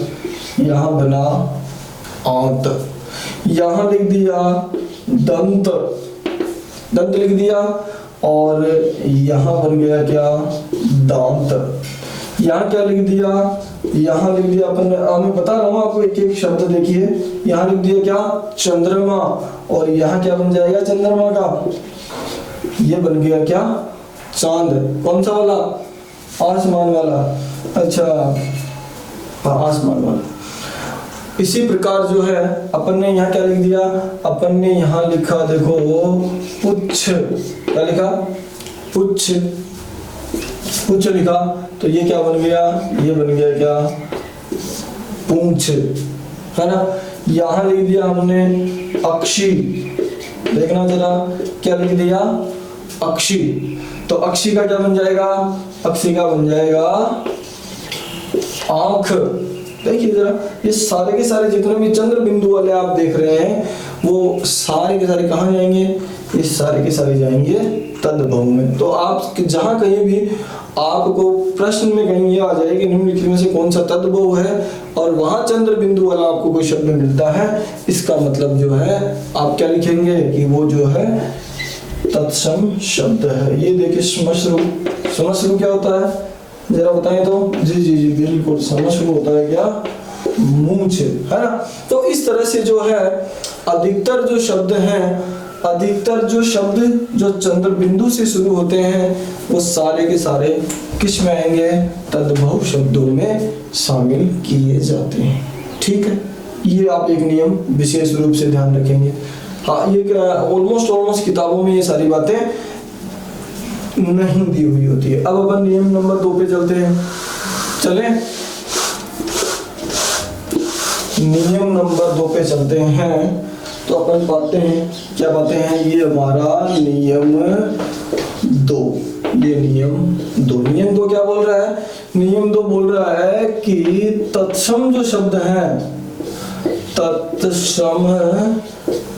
यहाँ बना आंत, यहाँ लिख दिया दंत, दंत लिख दिया, और यहाँ बन गया क्या, दांत। यहाँ क्या लिख दिया, यहाँ लिख दिया अपन, मैं बता रहा हूँ आपको एक एक शब्द देखिए। यहाँ लिख दिया क्या, चंद्रमा, और यहाँ क्या बन जाएगा, चंद्रमा का, ये बन गया क्या, चांद। कौन सा वाला, आसमान वाला, अच्छा आसमान वाला। इसी प्रकार जो है अपन ने यहाँ क्या लिख दिया, अपन ने यहाँ लिखा देखो पुच्छ, क्या लिखा, पुच्छ, पुच्छ लिखा, तो ये क्या बन गया, ये बन गया क्या, पूंछ, है ना। यहाँ लिख दिया हमने अक्षी, देखना जरा क्या लिख दिया, अक्षी, तो अक्षी का क्या बन जाएगा, अक्षी का बन जाएगा आंख। देखिए जरा, ये सारे के सारे जितने भी चंद्र बिंदु वाले आप देख रहे हैं वो सारे के सारे कहाँ जाएंगे, ये सारे के सारे जाएंगे तद्भव में। तो आप जहाँ कहीं भी आपको प्रश्न में कहीं ये आ जाए कि निम्नलिखित में से कौन सा तद्भव है, और वहां चंद्र बिंदु वाला आपको कोई शब्द मिलता है, इसका मतलब जो है आप क्या लिखेंगे कि वो जो है तत्सम शब्द है। ये देखिए श्मश्रु, श्मश्रु क्या होता है जरा बताएं तो, जी जी जी बिल्कुल, श्मश्रु होता है क्या, मूंछ, है ना। तो इस तरह से जो है अधिकतर जो शब्द हैं, अधिकतर जो शब्द जो चंद्र बिंदु से शुरू होते हैं वो सारे के सारे किस में आएंगे, तद्भव शब्दों में शामिल किए जाते हैं। ठीक है, ये आप एक नियम विशेष रूप से ध्यान रखेंगे। हाँ, ये ऑलमोस्ट किताबों में ये सारी बातें नहीं दी हुई होती है। अब अपन नियम नंबर 2 पे चलते हैं, चलें, नियम नंबर 2 पे चलते हैं। तो अपन पाते हैं, क्या पाते हैं, ये हमारा नियम 2, ये नियम 2, नियम 2 क्या बोल रहा है, नियम 2 बोल रहा है कि तत्सम जो शब्द हैं, तत्सम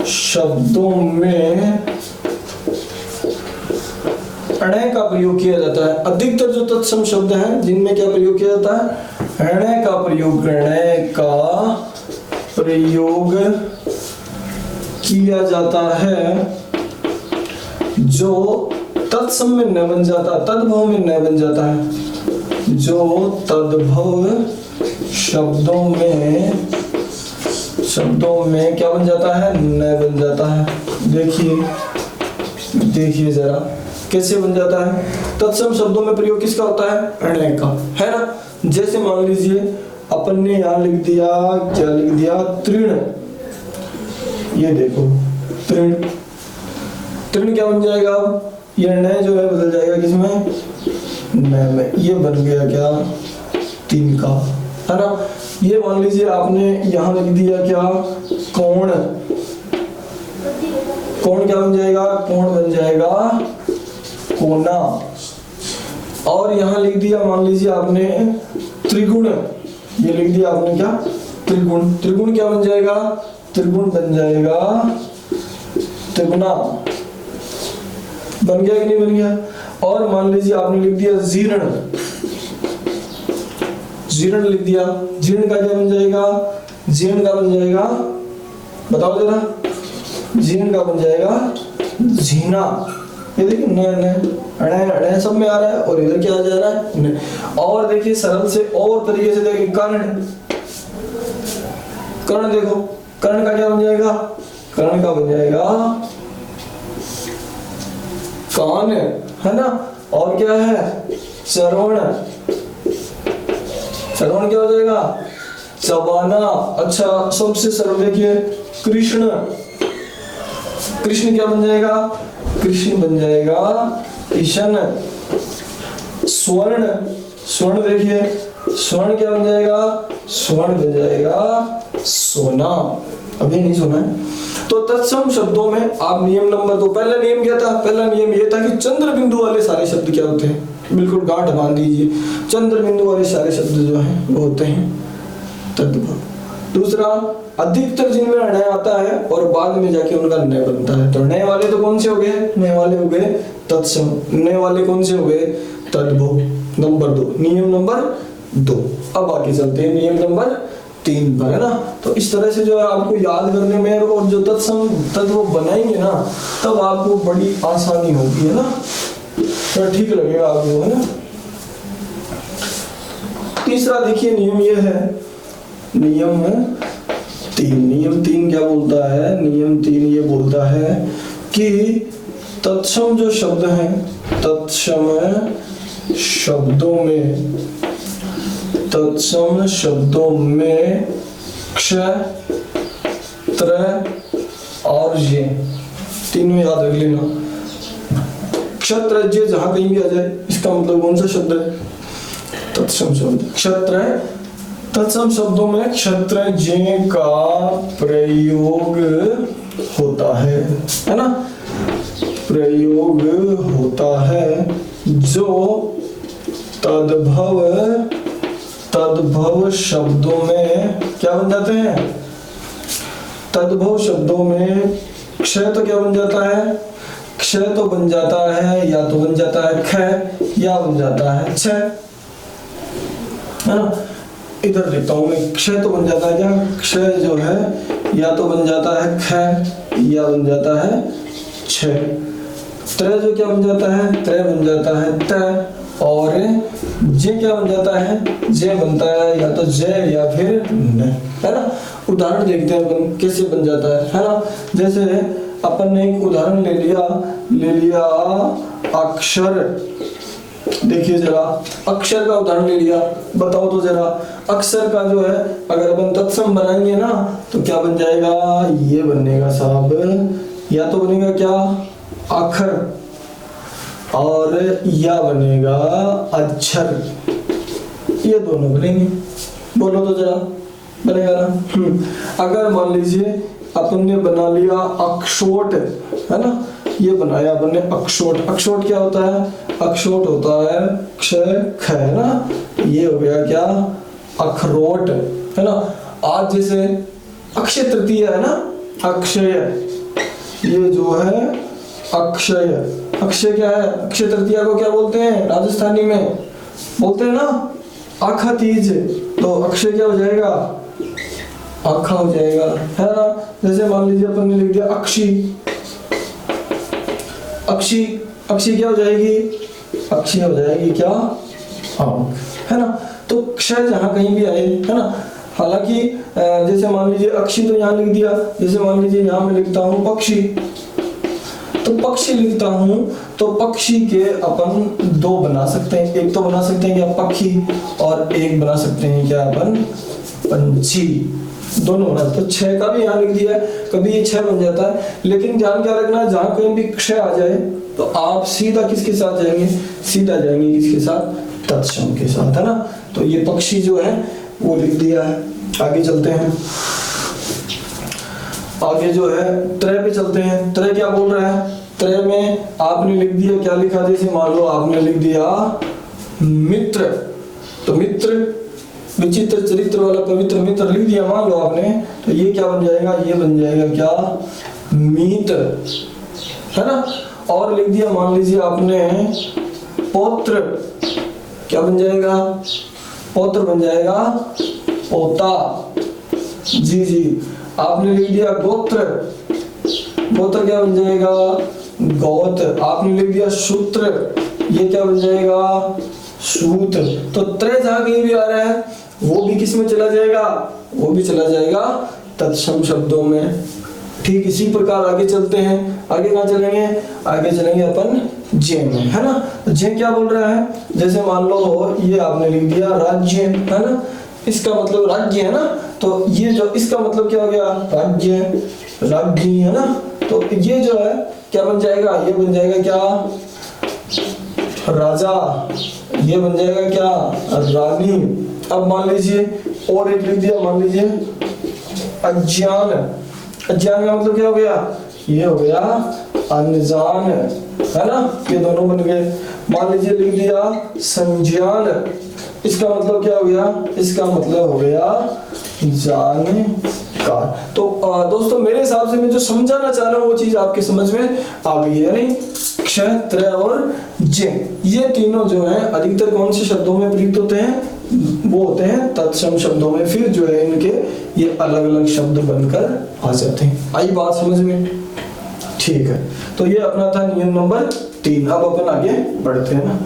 शब्दों में अणय का प्रयोग किया जाता है। अधिकतर जो तत्सम शब्द हैं जिनमें क्या प्रयोग किया जाता है, अणय का प्रयोग, अणय का प्रयोग किया जाता है, जो तत्सम में न बन जाता, तद्भव में न बन जाता है, जो तद्भव शब्दों में क्या बन जाता है, न बन जाता है। देखिए जरा कैसे बन जाता है। तत्सम शब्दों में प्रयोग किसका होता है, अणय का, है ना। जैसे मान लीजिए अपन ने यहाँ लिख दिया, क्या लिख दिया, तृण, ये देखो तृण, तृण क्या बन जाएगा, ये अणय जो है बदल जाएगा किसमें, न में, ये बन गया क्या, तिनका, है ना। ये मान लीजिए आपने यहाँ लिख दिया क्या, कोण, कोण क्या बन जाएगा, कोण बन जाएगा कोना। और यहाँ लिख दिया मान लीजिए आपने त्रिगुण, ये लिख दिया आपने क्या, त्रिगुण, त्रिगुण क्या बन जाएगा, त्रिगुण बन जाएगा त्रिगुणा, बन गया कि नहीं बन गया। और मान लीजिए आपने लिख दिया जीर्ण, जीर्ण लिख दिया, जीर्ण का क्या बन जाएगा, जीर्ण का बन जाएगा, बताओ जरा, जीर्ण का बन जाएगा झीना। ये देखिए न सब में आ रहा है, और इधर क्या आ जा रहा है, और देखिए सरल से और तरीके से देखिए, कर्ण, कर्ण देखो, कर्ण का क्या बन जाएगा, कर्ण का बन जाएगा कान, है ना। और क्या है, चरण, चरण क्या हो जाएगा, चबाना। अच्छा सबसे सरल देखिए कृष्ण, कृष्ण क्या बन जाएगा, कृष्ण बन जाएगा ईशन। स्वर्ण, स्वर्ण देखिए, स्वर्ण क्या बन जाएगा, स्वर्ण बन जाएगा सोना। अभी नहीं सुना है। तो तत्सम शब्दों में आप नियम नंबर 2, पहला नियम क्या था, पहला नियम ये था कि चंद्र बिंदु वाले सारे शब्द क्या होते हैं, बिल्कुल गांठ बांध दीजिए, चंद्र बिंदु वाले सारे शब्द जो हैं वो होते हैं तद्भव। दूसरा, अधिकतर जिनमें णय आता है और बाद में जाके उनका नय बनता है। तो नय वाले तो कौन से हो गए, नय वाले हो गए तत्सम, नय वाले कौन से हो गए, तद्भव। नंबर 2, नियम नंबर 2। अब आगे चलते हैं नियम नंबर 3 पर, है ना। तो इस तरह से जो है आपको याद करने में और जो तत्सम तद्भव बनाएंगे ना, तब आपको बड़ी आसानी होगी, है ना, तो ठीक लगेगा आपको, है ना। तीसरा देखिए नियम ये है, नियम 3, नियम 3 क्या बोलता है, नियम 3 ये बोलता है कि तत्सम जो शब्द हैं, तत्सम शब्दों में, तत्सम शब्दों में क्ष, त्र और ये तीनों याद रख लेना। क्षत्र जे जहां कहीं भी आ जाए, इसका मतलब कौन सा शब्द है, तत्सम शब्द। क्षत्र, तत्सम शब्दों में क्षत्र जे का प्रयोग होता है ना, प्रयोग होता है, जो तद्भव, तद्भव शब्दों में क्या बन जाते हैं, तद्भव शब्दों में क्षय तो क्या बन जाता है, क्षय तो बन जाता है, या तो बन जाता है ख, या बन जाता है छ, है ना। इधर लिखता हूं मैं, क्षय तो बन जाता है क्या, क्षय जो है या तो बन जाता है ख, या बन जाता है छ। त्रय जो क्या बन जाता है, त्रय बन जाता है त, और जे क्या बन जाता है, जे बनता है या तो जय या फिर न, है ना। उदाहरण देखते हैं अपन कैसे बन जाता है ना। जैसे अपन ने एक उदाहरण ले लिया अक्षर, देखिए जरा अक्षर का उदाहरण ले लिया, बताओ तो जरा अक्षर का जो है अगर अपन तत्सम बनाएंगे ना तो क्या बन जाएगा, ये बनेगा साहब, या तो बनेगा क्या अक्षर, और या बनेगा अक्षर, ये दोनों बनेंगे, बोलो तो जरा, बनेगा ना। अगर मान लीजिए अपन ने बना लिया अक्षोट, है ना, ये बनाया अपन ने अक्षोट, अक्षोट क्या होता है, अक्षोट होता है क्षय ख, है ना, ये हो गया क्या अखरोट, है ना। आज जैसे अक्षय तृतीया है ना, अक्षय, ये जो है अक्षय, अक्षय क्या है, अक्षय तृतीया को क्या बोलते हैं, राजस्थानी में बोलते हैं ना आखा तीज, तो अक्षय क्या हो जाएगा, आखा हो जाएगा, है ना। जैसे मान लीजिए अपन ने लिख दिया अक्षी, अक्षी, अक्षी क्या हो जाएगी, अक्षी हो जाएगी क्या आंख, है ना। तो क्षय जहां कहीं भी आए, है ना, हालांकि जैसे मान लीजिए अक्षी तो यहाँ लिख दिया, जैसे मान लीजिए यहाँ मैं लिखता हूँ पक्षी, तो पक्षी लिखता हूं तो पक्षी के अपन 2 बना सकते हैं, एक तो बना सकते हैं क्या पक्षी, और एक बना सकते हैं क्या अपन पंछी, दोनों बना। तो 6 का भी यहाँ लिख दिया है, कभी ये 6 बन जाता है, लेकिन ध्यान क्या रखना है, जहां कहीं भी क्षय आ जाए तो आप सीधा किसके साथ जाएंगे, सीधा जाएंगे किसके साथ, तत्सम के साथ, है ना। तो ये पक्षी जो है वो लिख दिया है। आगे चलते हैं, आगे जो है त्रय पे चलते हैं। त्रय क्या बोल रहा है, त्रय में आपने लिख दिया, क्या लिखा, जैसे मान लो आपने लिख दिया मित्र, तो मित्र विचित्र चरित्र वाला पवित्र मित्र लिख दिया मान लो आपने, तो ये क्या बन जाएगा, ये बन जाएगा क्या मीत, है ना। और लिख दिया मान लीजिए आपने पौत्र, क्या बन जाएगा, पौत्र बन जाएगा पोता, जी जी। आपने लिख दिया गोत्र, गोत्र क्या बन जाएगा गौत। आपने लिख दिया सूत्र, ये क्या बन जाएगा सूत। तो त्रय जहां कहीं भी आ रहा है वो भी किस में चला जाएगा, वो भी चला जाएगा तत्सम शब्दों में। ठीक इसी प्रकार आगे चलते हैं, आगे कहाँ चलेंगे, आगे चलेंगे अपन जे में, है ना। तो जे क्या बोल रहा है, जैसे मान लो ये आपने लिख दिया राज्य, है ना, इसका मतलब राज्य है ना, तो ये जो इसका मतलब क्या हो गया, राज्य, राज्य, है ना। तो ये जो है क्या बन जाएगा, ये बन जाएगा क्या, राजा, ये बन जाएगा क्या, रानी। अब मान लीजिए और एक लिख दिया, मान लीजिए अज्ञान, अज्ञान का मतलब क्या हो गया, ये हो गया अनजान, है ना, ये दोनों बन गए। मान लीजिए लिख दिया संज्ञान, इसका मतलब क्या हो गया, इसका मतलब हो गया जानकार। तो दोस्तों मेरे हिसाब से मैं जो समझाना चाह रहा हूँ वो चीज आपके समझ में आ गई है नहीं। क्ष, त्र और जे, ये तीनों जो है अधिकतर कौन से शब्दों में प्रयुक्त होते हैं, वो होते हैं तत्सम शब्दों में। फिर जो है इनके ये अलग अलग शब्द बनकर आ जाते हैं। आई बात समझ में, ठीक है। तो ये अपना था नियम नंबर 3। अब अपन आगे बढ़ते हैं ना।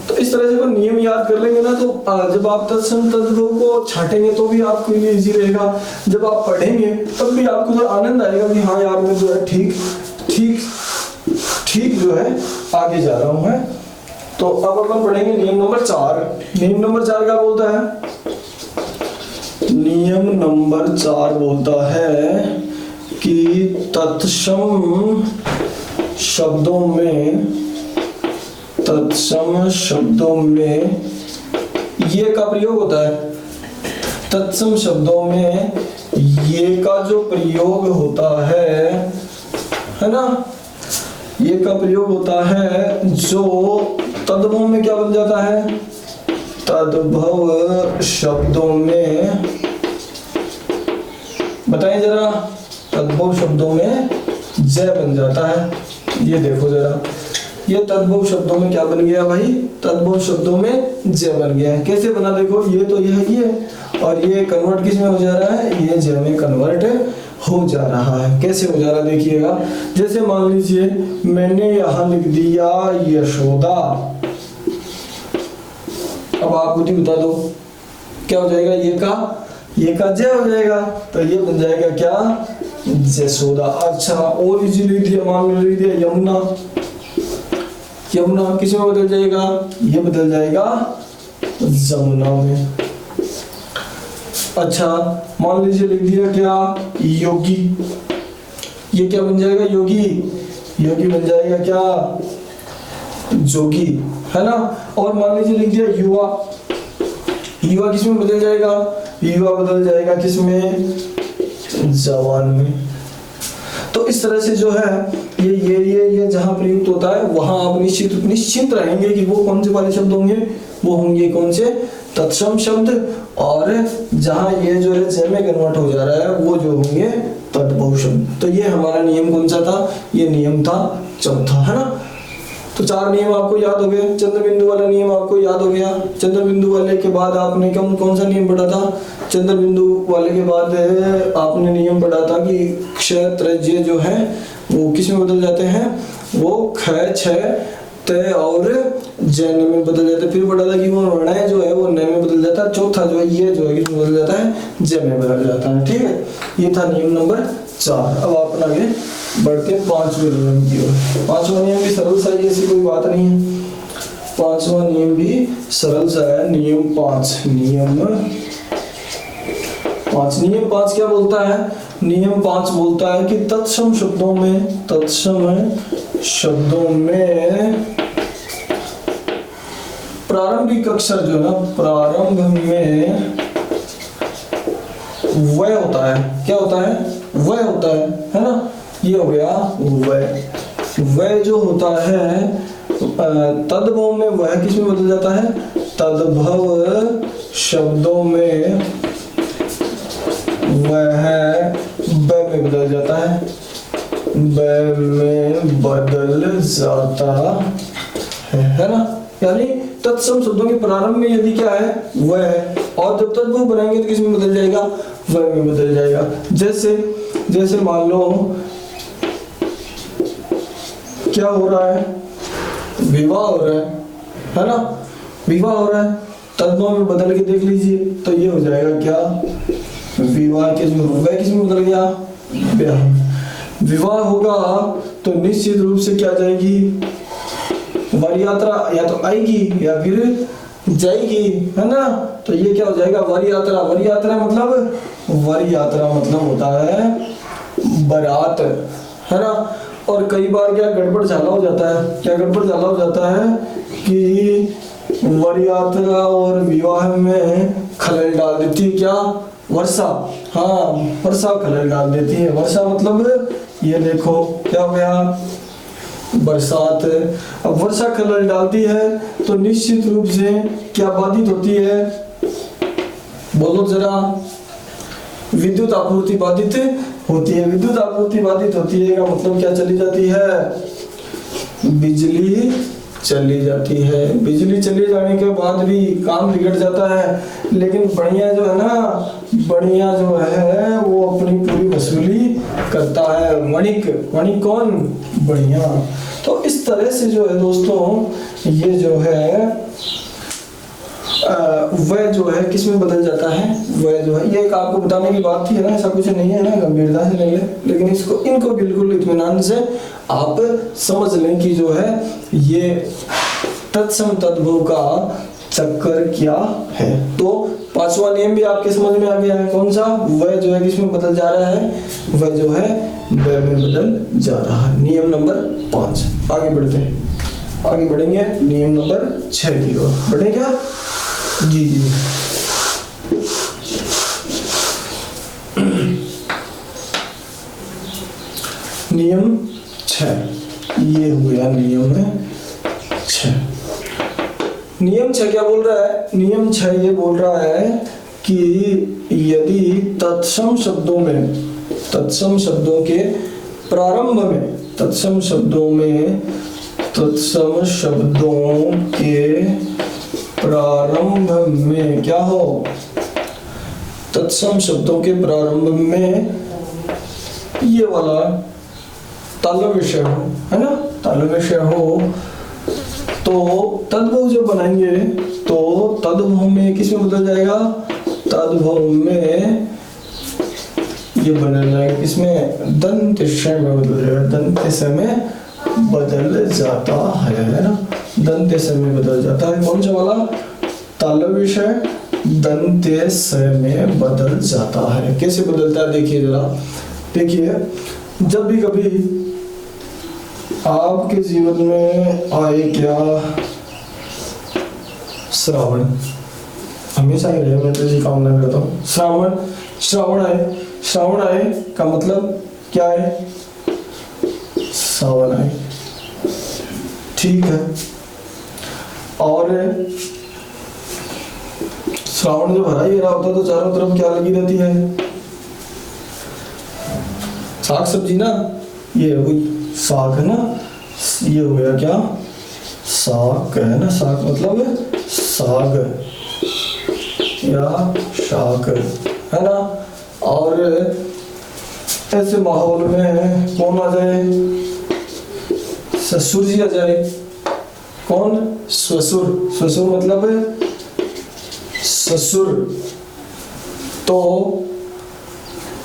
तो इस तरह से अपन नियम याद कर लेंगे ना, तो जब आप तत्सम तद्भव को छाटेंगे तो भी आपके लिए इजी रहेगा। जब आप पढ़ेंगे तब भी आपको तो आनंद आएगा कि हाँ यार मैं जो है ठीक ठीक ठीक जो है आगे जा रहा हूँ, है। तो अब अपन पढ़ेंगे नियम नंबर 4। नियम नंबर 4 क्या बोलता है, नियम नंबर 4 बोलता है कि तत्सम शब्दों में, तत्सम शब्दों में ये का प्रयोग होता है। तत्सम शब्दों में ये का जो प्रयोग होता है ना, ये का प्रयोग होता है, जो तद्भव में क्या बन जाता है, तद्भव शब्दों में, बताइए जरा, तद्भव शब्दों में जय बन जाता है। ये देखो जरा, ये तद्भव शब्दों में क्या बन गया भाई, तद्भव शब्दों में जय बन गया है। कैसे बना, देखो ये तो ये और ये कन्वर्ट किस में हो जा रहा है, ये जय में कन्वर्ट हो जा रहा है। कैसे हो जा रहा है देखिएगा, जैसे मान लीजिए मैंने यहां लिख दिया यशोदा, अब आप मुझे बता दो क्या हो जाएगा, ये का जय हो जाएगा, तो ये बन जाएगा क्या, जयसोदा। अच्छा और इजी लिख दिया, मान लिख दिया यमुना, यमुना किस में बदल जाएगा, ये बदल जाएगा जमुना में। अच्छा मान लीजिए लिख दिया क्या, योगी, ये क्या बन जाएगा, योगी, योगी बन जाएगा क्या, जोगी, है ना। और मान लीजिए लिख दिया युवा, युवा किस में बदल जाएगा, युवा बदल जाएगा किस में, जवान में। तो इस तरह से जो है ये जहां प्रयुक्त होता है वहां आप निश्चित रहेंगे कि वो कौन से वाले शब्द होंगे, वो होंगे कौन से, तत्सम शब्द। और जहां ये जो है जय में कन्वर्ट हो जा रहा है वो जो होंगे तद्भव शब्द। तो ये हमारा नियम कौन सा था, ये नियम था चौथा, है ना। तो 4 नियम आपको याद हो गए। चंद्र बिंदु वाला नियम आपको याद हो गया। चंद्र बिंदु वाले के बाद आपने कौन सा नियम पढ़ा था, चंद्र बिंदु वाले के बाद आपने नियम पढ़ा था कि क्षेत्र जे जो है वो किस में बदल जाते हैं, वो ख, छ, त और जैन में बदल जाते हैं। फिर पढ़ा था कि वो ऋणय जो है वो न में बदल जाता है। चौथा जो है ये जो है किस में बदल जाता है, ज में बदल जाता है। ठीक है, ये था नियम नंबर 4। अब आप आगे बढ़ते 5वें नियम की ओर। 5वां नियम भी सरल सा है, ऐसी कोई बात नहीं है। 5वां नियम भी सरल सा है। नियम 5, नियम 5 क्या बोलता है, नियम 5 बोलता है कि तत्सम शब्दों में, तत्सम शब्दों में प्रारंभिक अक्षर जो है ना, प्रारंभ में वह होता है, क्या होता है, वह होता है ना। ये हो गया वह जो होता है तद्भव में, वह किस में बदल जाता है, तद्भव शब्दों में वह ब में बदल जाता है, ब में बदल जाता है ना। यानी तत्सम शब्दों के प्रारंभ में यदि क्या है, वह है, और जब तद्भव बनाएंगे तो किस में बदल जाएगा, वह में बदल जाएगा। जैसे मान लो क्या हो रहा है, विवाह हो रहा है ना, विवाह हो रहा है, तद्भव में बदल के देख लीजिए तो ये हो जाएगा क्या, विवाह वह किस में बदल गया, ब्याह। विवाह होगा तो निश्चित रूप से क्या जाएगी, वर यात्रा या तो आएगी या फिर जाएगी, है ना। तो ये क्या हो जाएगा, वर यात्रा। वर यात्रा मतलब होता है बारात, है ना। और कई बार क्या गड़बड़ झाला हो जाता है, क्या गड़बड़ झाला हो जाता है कि वर यात्रा और विवाह में खलल डाल देती है क्या, वर्षा। हाँ, वर्षा खलल डाल देती है। वर्षा मतलब ये देखो क्या हो गया, बरसात। अब वर्षा खलल डालती है तो निश्चित रूप से क्या बाधित होती है, बोलो जरा, विद्युत आपूर्ति बाधित होती है। विद्युत आपूर्ति बाधित होती है का मतलब क्या चली जाती है, बिजली चली जाती है। बिजली चली जाने के बाद भी काम बिगड़ जाता है, लेकिन बढ़िया जो है ना, बढ़िया जो है वो अपनी पूरी वसूली करता है। वणिक, वणिक कौन, बढ़िया। तो इस तरह से जो है दोस्तों, ये जो है वह जो है किस में बदल जाता है, वह जो है, ये एक आपको बताने की बात थी, है ना, ऐसा कुछ नहीं है ना, गंभीरता से ले ले, लेकिन इनको बिल्कुल इत्मीनान से आप समझ लें कि जो है ये तत्सम तद्भव का चक्कर क्या है। तो पांचवा नियम भी आपके समझ में आ गया है, कौन सा, वह जो है किसमें बदल जा रहा है, वह जो है वह में बदल जा रहा है। नियम नंबर 5। आगे बढ़ते हैं, आगे बढ़ेंगे नियम नंबर 6 की ओर बढ़े क्या, जी जी। नियम 6, ये हो गया नियम 6। नियम 6 क्या बोल रहा है, नियम 6 ये बोल रहा है कि यदि तत्सम शब्दों में, तत्सम शब्दों के प्रारंभ में, तत्सम शब्दों में, तत्सम शब्दों के प्रारंभ में क्या हो, तत्सम शब्दों के प्रारंभ में ये वाला तालव्य विषय हो, है ना, तालव्य विषय हो, तो तद्भव जब बनाएंगे तो तद्भव में किस में बदल जाएगा, तद्भव में ये बदल जाएगा किसमें, दंत श में बदल जाएगा, दंत स में बदल जाता है ना, दंत स में बदल जाता है। कौन सा वाला, तालव्य विषय दंत स में बदल जाता है। कैसे बदलता है देखिए जरा, देखिए जब भी कभी आपके जीवन में आए क्या, श्रावण, हमेशा ही रहे, मैं तो ये कामना करता हूँ, श्रावण आए, श्रावण आए का मतलब क्या है, सावन आए, ठीक है। और श्रावण जब हरा ही रहा होता तो चारों तरफ क्या लगी रहती है, साग सब्जी ना, ये हुई साग है ना, ये हो गया क्या, साग है ना, साग मतलब साग या शाक, है ना। और ऐसे माहौल में कौन आ जाए, ससुर जी आ जाए, कौन, ससुर, ससुर मतलब ससुर, तो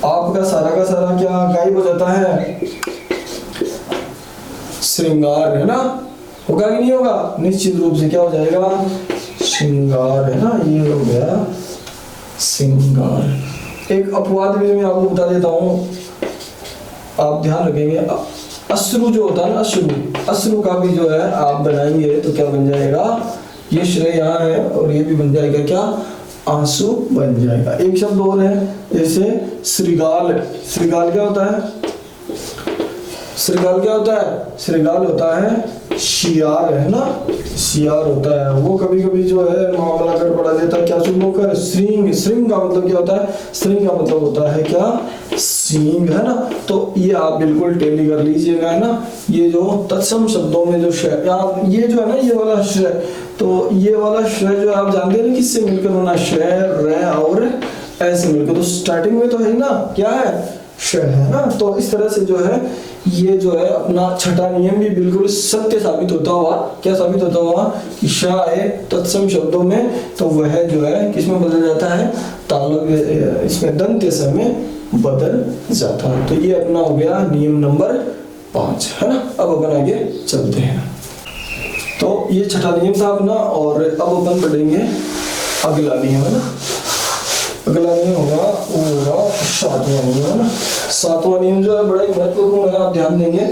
आपका सारा का सारा क्या गायब हो जाता है, श्रृंगार, है ना, होगा कि नहीं होगा, निश्चित रूप से क्या हो जाएगा, श्रृंगार, है ना, ये हो गया श्रृंगार। एक अपवाद भी मैं आपको बता देता हूँ, आप ध्यान रखेंगे, अश्रु जो होता है ना, अश्रु, अश्रु का भी जो है आप बनाएंगे तो क्या बन जाएगा, ये श्रेय यहाँ है और ये भी बन जाएगा क्या, आंसू बन जाएगा। एक शब्द और है, जैसे श्रृगाल, श्रृगाल क्या होता है, श्रृगाल क्या होता है, श्रृगाल होता है शियार, है ना, शियार होता है वो, कभी कभी जो है मामला गड़बड़ा देता है, क्या चुप होकर, श्रृंग, श्रृंग का मतलब क्या होता है, श्रृंग का मतलब होता है क्या, सींग, है ना। तो ये आप बिल्कुल टैली कर लीजिएगा, है ना, ये जो तत्सम शब्दों में जो श, ये जो है ना, ये वाला श, तो ये वाला श जो आप जानते हैं किससे मिलकर होना, श, र और ऐसे मिलकर, तो स्टार्टिंग में तो है ना, क्या है, श, है ना। तो इस तरह से जो है ये जो है अपना छठा नियम भी बिल्कुल सत्य साबित होता हुआ, क्या साबित होता हुआ कि श है तत्सम शब्दों में, तो वह जो है किसमें बदल जाता है, तालव्य इसमें दंत्य स में बदल जाता है। तो ये अपना हो गया नियम नंबर 5, है ना। अब अपन आगे चलते हैं। तो ये छठा नियम था अपना, और अब अपन पढ़ेंगे अगला नियम, है ना। अगला नियम होगा वो होगा 7वां नियम, है ना। 7वां नियम जो है बड़ा ही महत्वपूर्ण है, आप ध्यान देंगे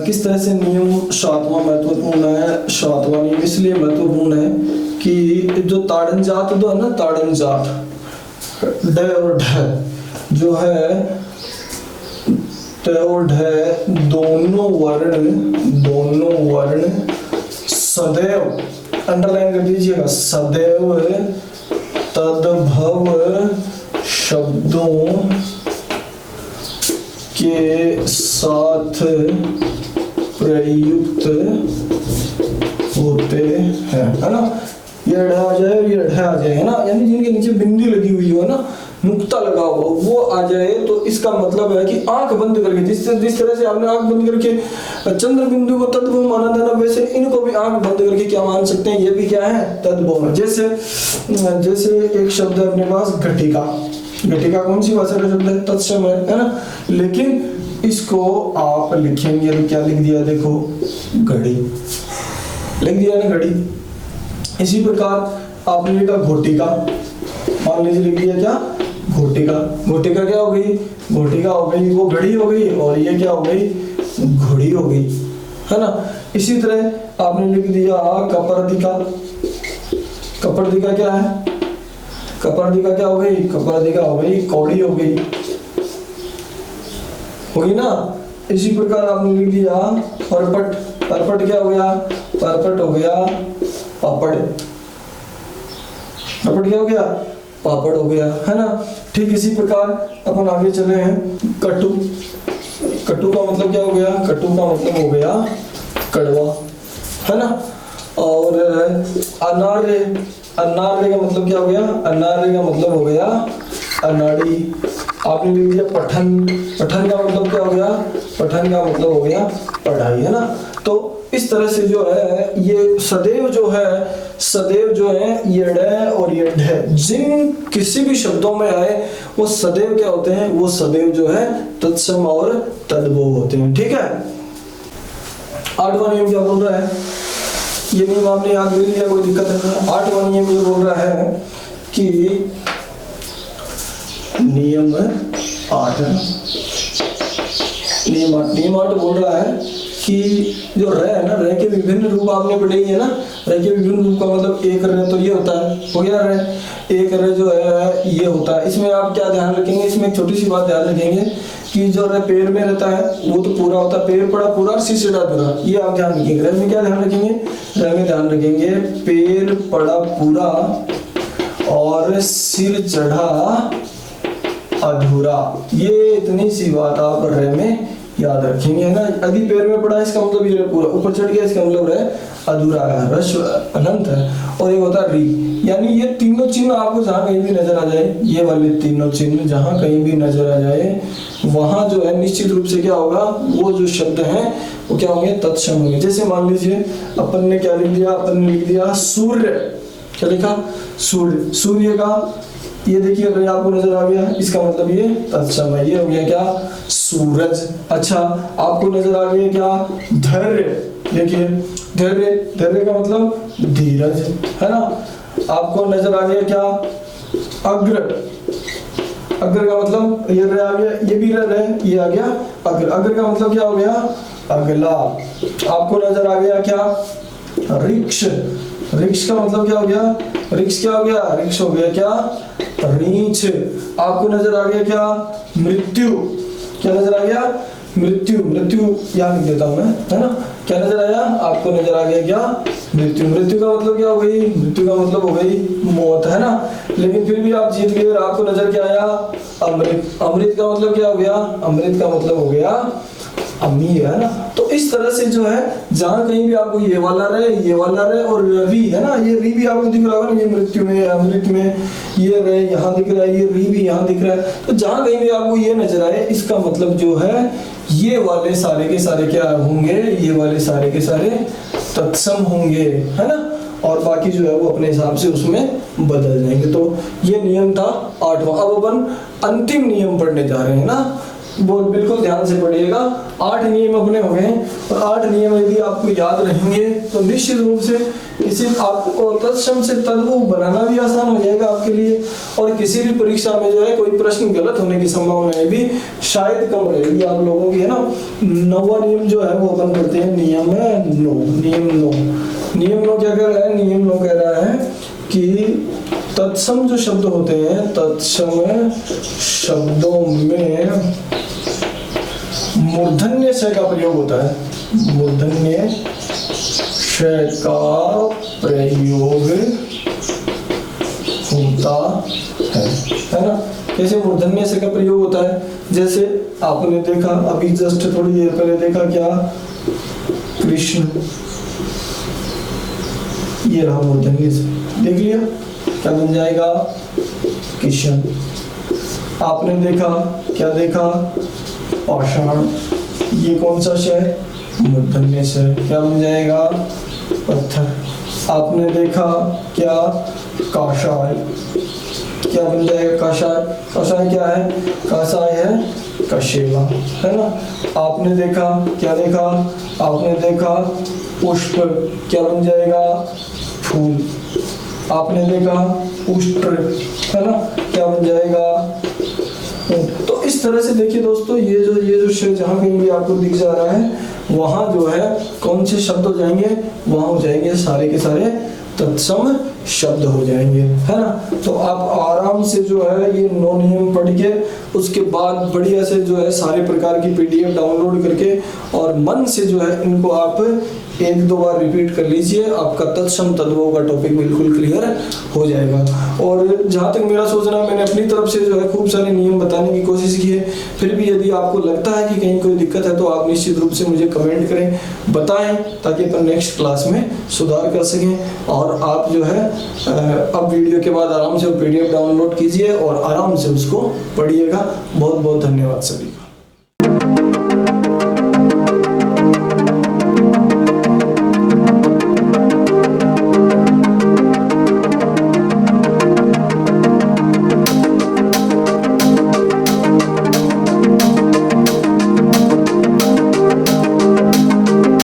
किस तरह से नियम 7वां महत्वपूर्ण है। 7वां नियम इसलिए महत्वपूर्ण है कि जो ताड़न जात जो है ना, ताड़न जात ड और ढ जो है, ट और ढ दोनों वर्ण सदैव, अंडरलाइन कर दीजिएगा, सदैव तद्भव शब्दों के साथ प्रयुक्त होते हैं, है ना। ये ढ आ जाए और ये ढ आ जाए, है ना, यानी जिनके नीचे बिंदी लगी हुई हो ना, नुक्ता लगा हुआ वो आ जाए, तो इसका मतलब है कि आंख बंद करके, जिस तरह से आपने आंख बंद करके चंद्र बिंदु को तद्भव माना था ना, वैसे इनको भी आंख बंद करके क्या मान सकते हैं, ये भी क्या है, तद्भव। जैसे एक शब्द है अपने पास घटिका। घटिका कौन सी भाषा का शब्द है, तत्सम है ना। लेकिन इसको आप लिखेंगे तो क्या लिख दिया, देखो घड़ी लिख दिया ना, घड़ी। इसी प्रकार आपने लिखा घोटिका, मान लीजिए लिख दिया क्या, घोटिका। घोटिका क्या हो गई, घोटिका हो गई, वो घड़ी हो गई, और ये क्या हो गई, घोड़ी हो गई, है ना। इसी तरह आपने लिख दिया कपर्दिका। कपर्दिका क्या है, कपर्दिका क्या हो गई, कपर्दिका हो गई कौड़ी हो गई, होगी ना। इसी प्रकार आपने लिख दिया परपट। परपट क्या हो गया, परपट हो गया पापड़। पापड़ क्या हो गया, पापड़ हो गया, है ना। ठीक इसी प्रकार अपन आगे चले हैं, कटु। कटु का मतलब क्या हो गया, कटु का मतलब हो गया कड़वा, है ना। और अनार्य, अनार्य का मतलब क्या हो गया, अनार्य का मतलब हो गया अनाड़ी। आपने लिख दिया पठन। पठन का मतलब क्या हो गया, पठन का मतलब हो गया पढ़ाई, है ना। तो इस तरह से जो है ये सदैव जो है ये ड और ये ढ जिन किसी भी शब्दों में आए वो सदैव क्या होते हैं, वो सदैव जो है तत्सम और तद्भव होते हैं, ठीक है। 8वां नियम क्या बोल रहा है, ये नियम आपने याद कर लिया, कोई दिक्कत नहीं। 8वां नियम ये बोल रहा है कि नियम 8 बोल रहा है कि जो र है ना, र के विभिन्न रूप आपने पढ़े हैं ना। र के विभिन्न रूप का मतलब एक र तो ये होता है, हो गया र। एक र जो है ये होता है। इसमें आप क्या ध्यान रखेंगे, इसमें एक छोटी सी बात ध्यान रखेंगे कि जो र पेड़ में रहता है वो तो पूरा होता है, पेड़ पड़ा पूरा और सिर चढ़ा पूरा, ये आप ध्यान रखेंगे। र में क्या ध्यान रखेंगे, र में ध्यान रखेंगे पेड़ पड़ा पूरा और सिर चढ़ा अधूरा। ये इतनी सी बात आप र में याद रखेंगे, है ना। यदि पैर में पड़ा इसका मतलब ये पूरा, ऊपर चढ़ गया इसका मतलब है अधूरा है, रस्व अनंत है, और एक होता है री। यानी ये तीनों चिन्ह आपको जहाँ कहीं भी नजर आ जाए, ये वाले तीनों चिन्ह जहाँ कहीं भी नजर आ जाए, वहां जो है निश्चित रूप से क्या होगा, वो जो शब्द हैं वो क्या होंगे, तत्सम होंगे। जैसे मान लीजिए अपन ने क्या लिख दिया, अपन ने लिख दिया सूर्य। क्या लिखा, सूर्य। सूर्य का ये देखिए अगर आपको नजर आ गया, इसका मतलब ये तत्सम है, ये हो गया क्या, सूरज। अच्छा आपको नजर आ गया क्या, धैर्य। देखिए धैर्य, धैर्य का मतलब धीरज, है ना। आपको नजर आ गया क्या, अग्र। अग्र का मतलब ये रह आ गया, ये भी रह, ये आ गया अग्र। अग्र का मतलब क्या हो गया, अगला। आपको नजर आ गया क्या, रिक्ष। रिक्ष का मतलब क्या हो गया, रिक्ष क्या हो गया, रिक्ष हो गया क्या, रीछ। आपको नजर आ गया क्या, मृत्यु। क्या नजर आ गया, मृत्यु। मृत्यु यहाँ लिख देता हूं मैं, है ना। क्या नजर आया, आपको नजर आ गया क्या, मृत्यु। मृत्यु का मतलब क्या हो गई, मृत्यु का मतलब हो गई मौत, है ना। लेकिन फिर भी आप जीत गए, आपको नजर क्या आया, अमृत। अमृत का मतलब क्या हो गया, अमृत का मतलब हो गया अमीर, है ना। तो इस तरह से जो है जहां कहीं भी आपको ये वाला रहे और री, है ना, ये री भी आपको दिख रहा होगा ना, ये मृत्यु में, अमृत में, ये रहे यहाँ दिख रहा है, ये री भी यहाँ दिख रहा है। तो जहां कहीं भी आपको ये नजर आए, इसका मतलब जो है ये वाले सारे के सारे क्या होंगे, ये वाले सारे के सारे तत्सम होंगे, है ना। और बाकी जो है वो अपने हिसाब से उसमें बदल जाएंगे। तो ये नियम था 8वां। अब अपन अंतिम नियम पढ़ने जा रहे हैं ना, वो बिल्कुल ध्यान से पढ़िएगा। 8 नियम अपने हो गए और 8 नियम यदि आपको याद रहेंगे तो निश्चित रूप से किसी आपको तत्सम से तद्भव बनाना भी आसान हो जाएगा आपके लिए, और किसी भी परीक्षा में जो है कोई प्रश्न गलत होने की संभावना भी शायद कम रहेगी आप लोगों की, है ना। 9वां नियम जो है वो अपन पढ़ते हैं, नियम है 9। नियम 9 क्या कह रहा है? नियम 9 कह रहा है कि तत्सम जो शब्द होते हैं, तत्सम शब्दों में मूर्धन्य श का प्रयोग होता है। मूर्धन्य श का प्रयोग होता है ना। कैसे मूर्धन्य श का प्रयोग होता है? जैसे आपने देखा अभी जस्ट थोड़ी देर पहले देखा, क्या? कृष्ण, ये रहा मूर्धन्य श, देख लिया, क्या बन जाएगा? किशन। आपने देखा, क्या देखा? पाषाण, ये कौन सा श है? मूर्धन्य श, क्या बन जाएगा? पत्थर। आपने देखा क्या? काषाय, क्या बन जाएगा? काषाय। काषाय क्या है? काषाय है कशेला, है ना। आपने देखा, क्या देखा? आपने देखा पुष्प, क्या बन जाएगा? फूल। आपने देखा पुष्ट, है ना, क्या बन जाएगा? तो इस तरह से देखिए दोस्तों, ये जो शब्द जहाँ कहीं भी आपको दिख जा रहा है, वहाँ जो है कौन से शब्द हो जाएंगे? वहाँ हो जाएंगे सारे के सारे तत्सम शब्द हो जाएंगे, है ना। तो आप आराम से जो है ये 9 नियम पढ़ के उसके बाद बढ़िया से जो है सारे प्रकार की PDF डाउनलोड करके और मन से जो है इनको आप 1-2 बार रिपीट कर लीजिए। आपका तत्सम तद्भव का टॉपिक बिल्कुल क्लियर हो जाएगा। और जहाँ तक मेरा सोचना, मैंने अपनी तरफ से जो है खूब सारे नियम बताने की कोशिश की है। फिर भी यदि आपको लगता है कि कहीं कोई दिक्कत है तो आप निश्चित रूप से मुझे कमेंट करें, बताएं, ताकि अपन नेक्स्ट क्लास में सुधार कर सकें। और आप जो है अब वीडियो के बाद आराम से PDF डाउनलोड कीजिए और आराम से उसको पढ़िएगा। बहुत बहुत धन्यवाद सभी का।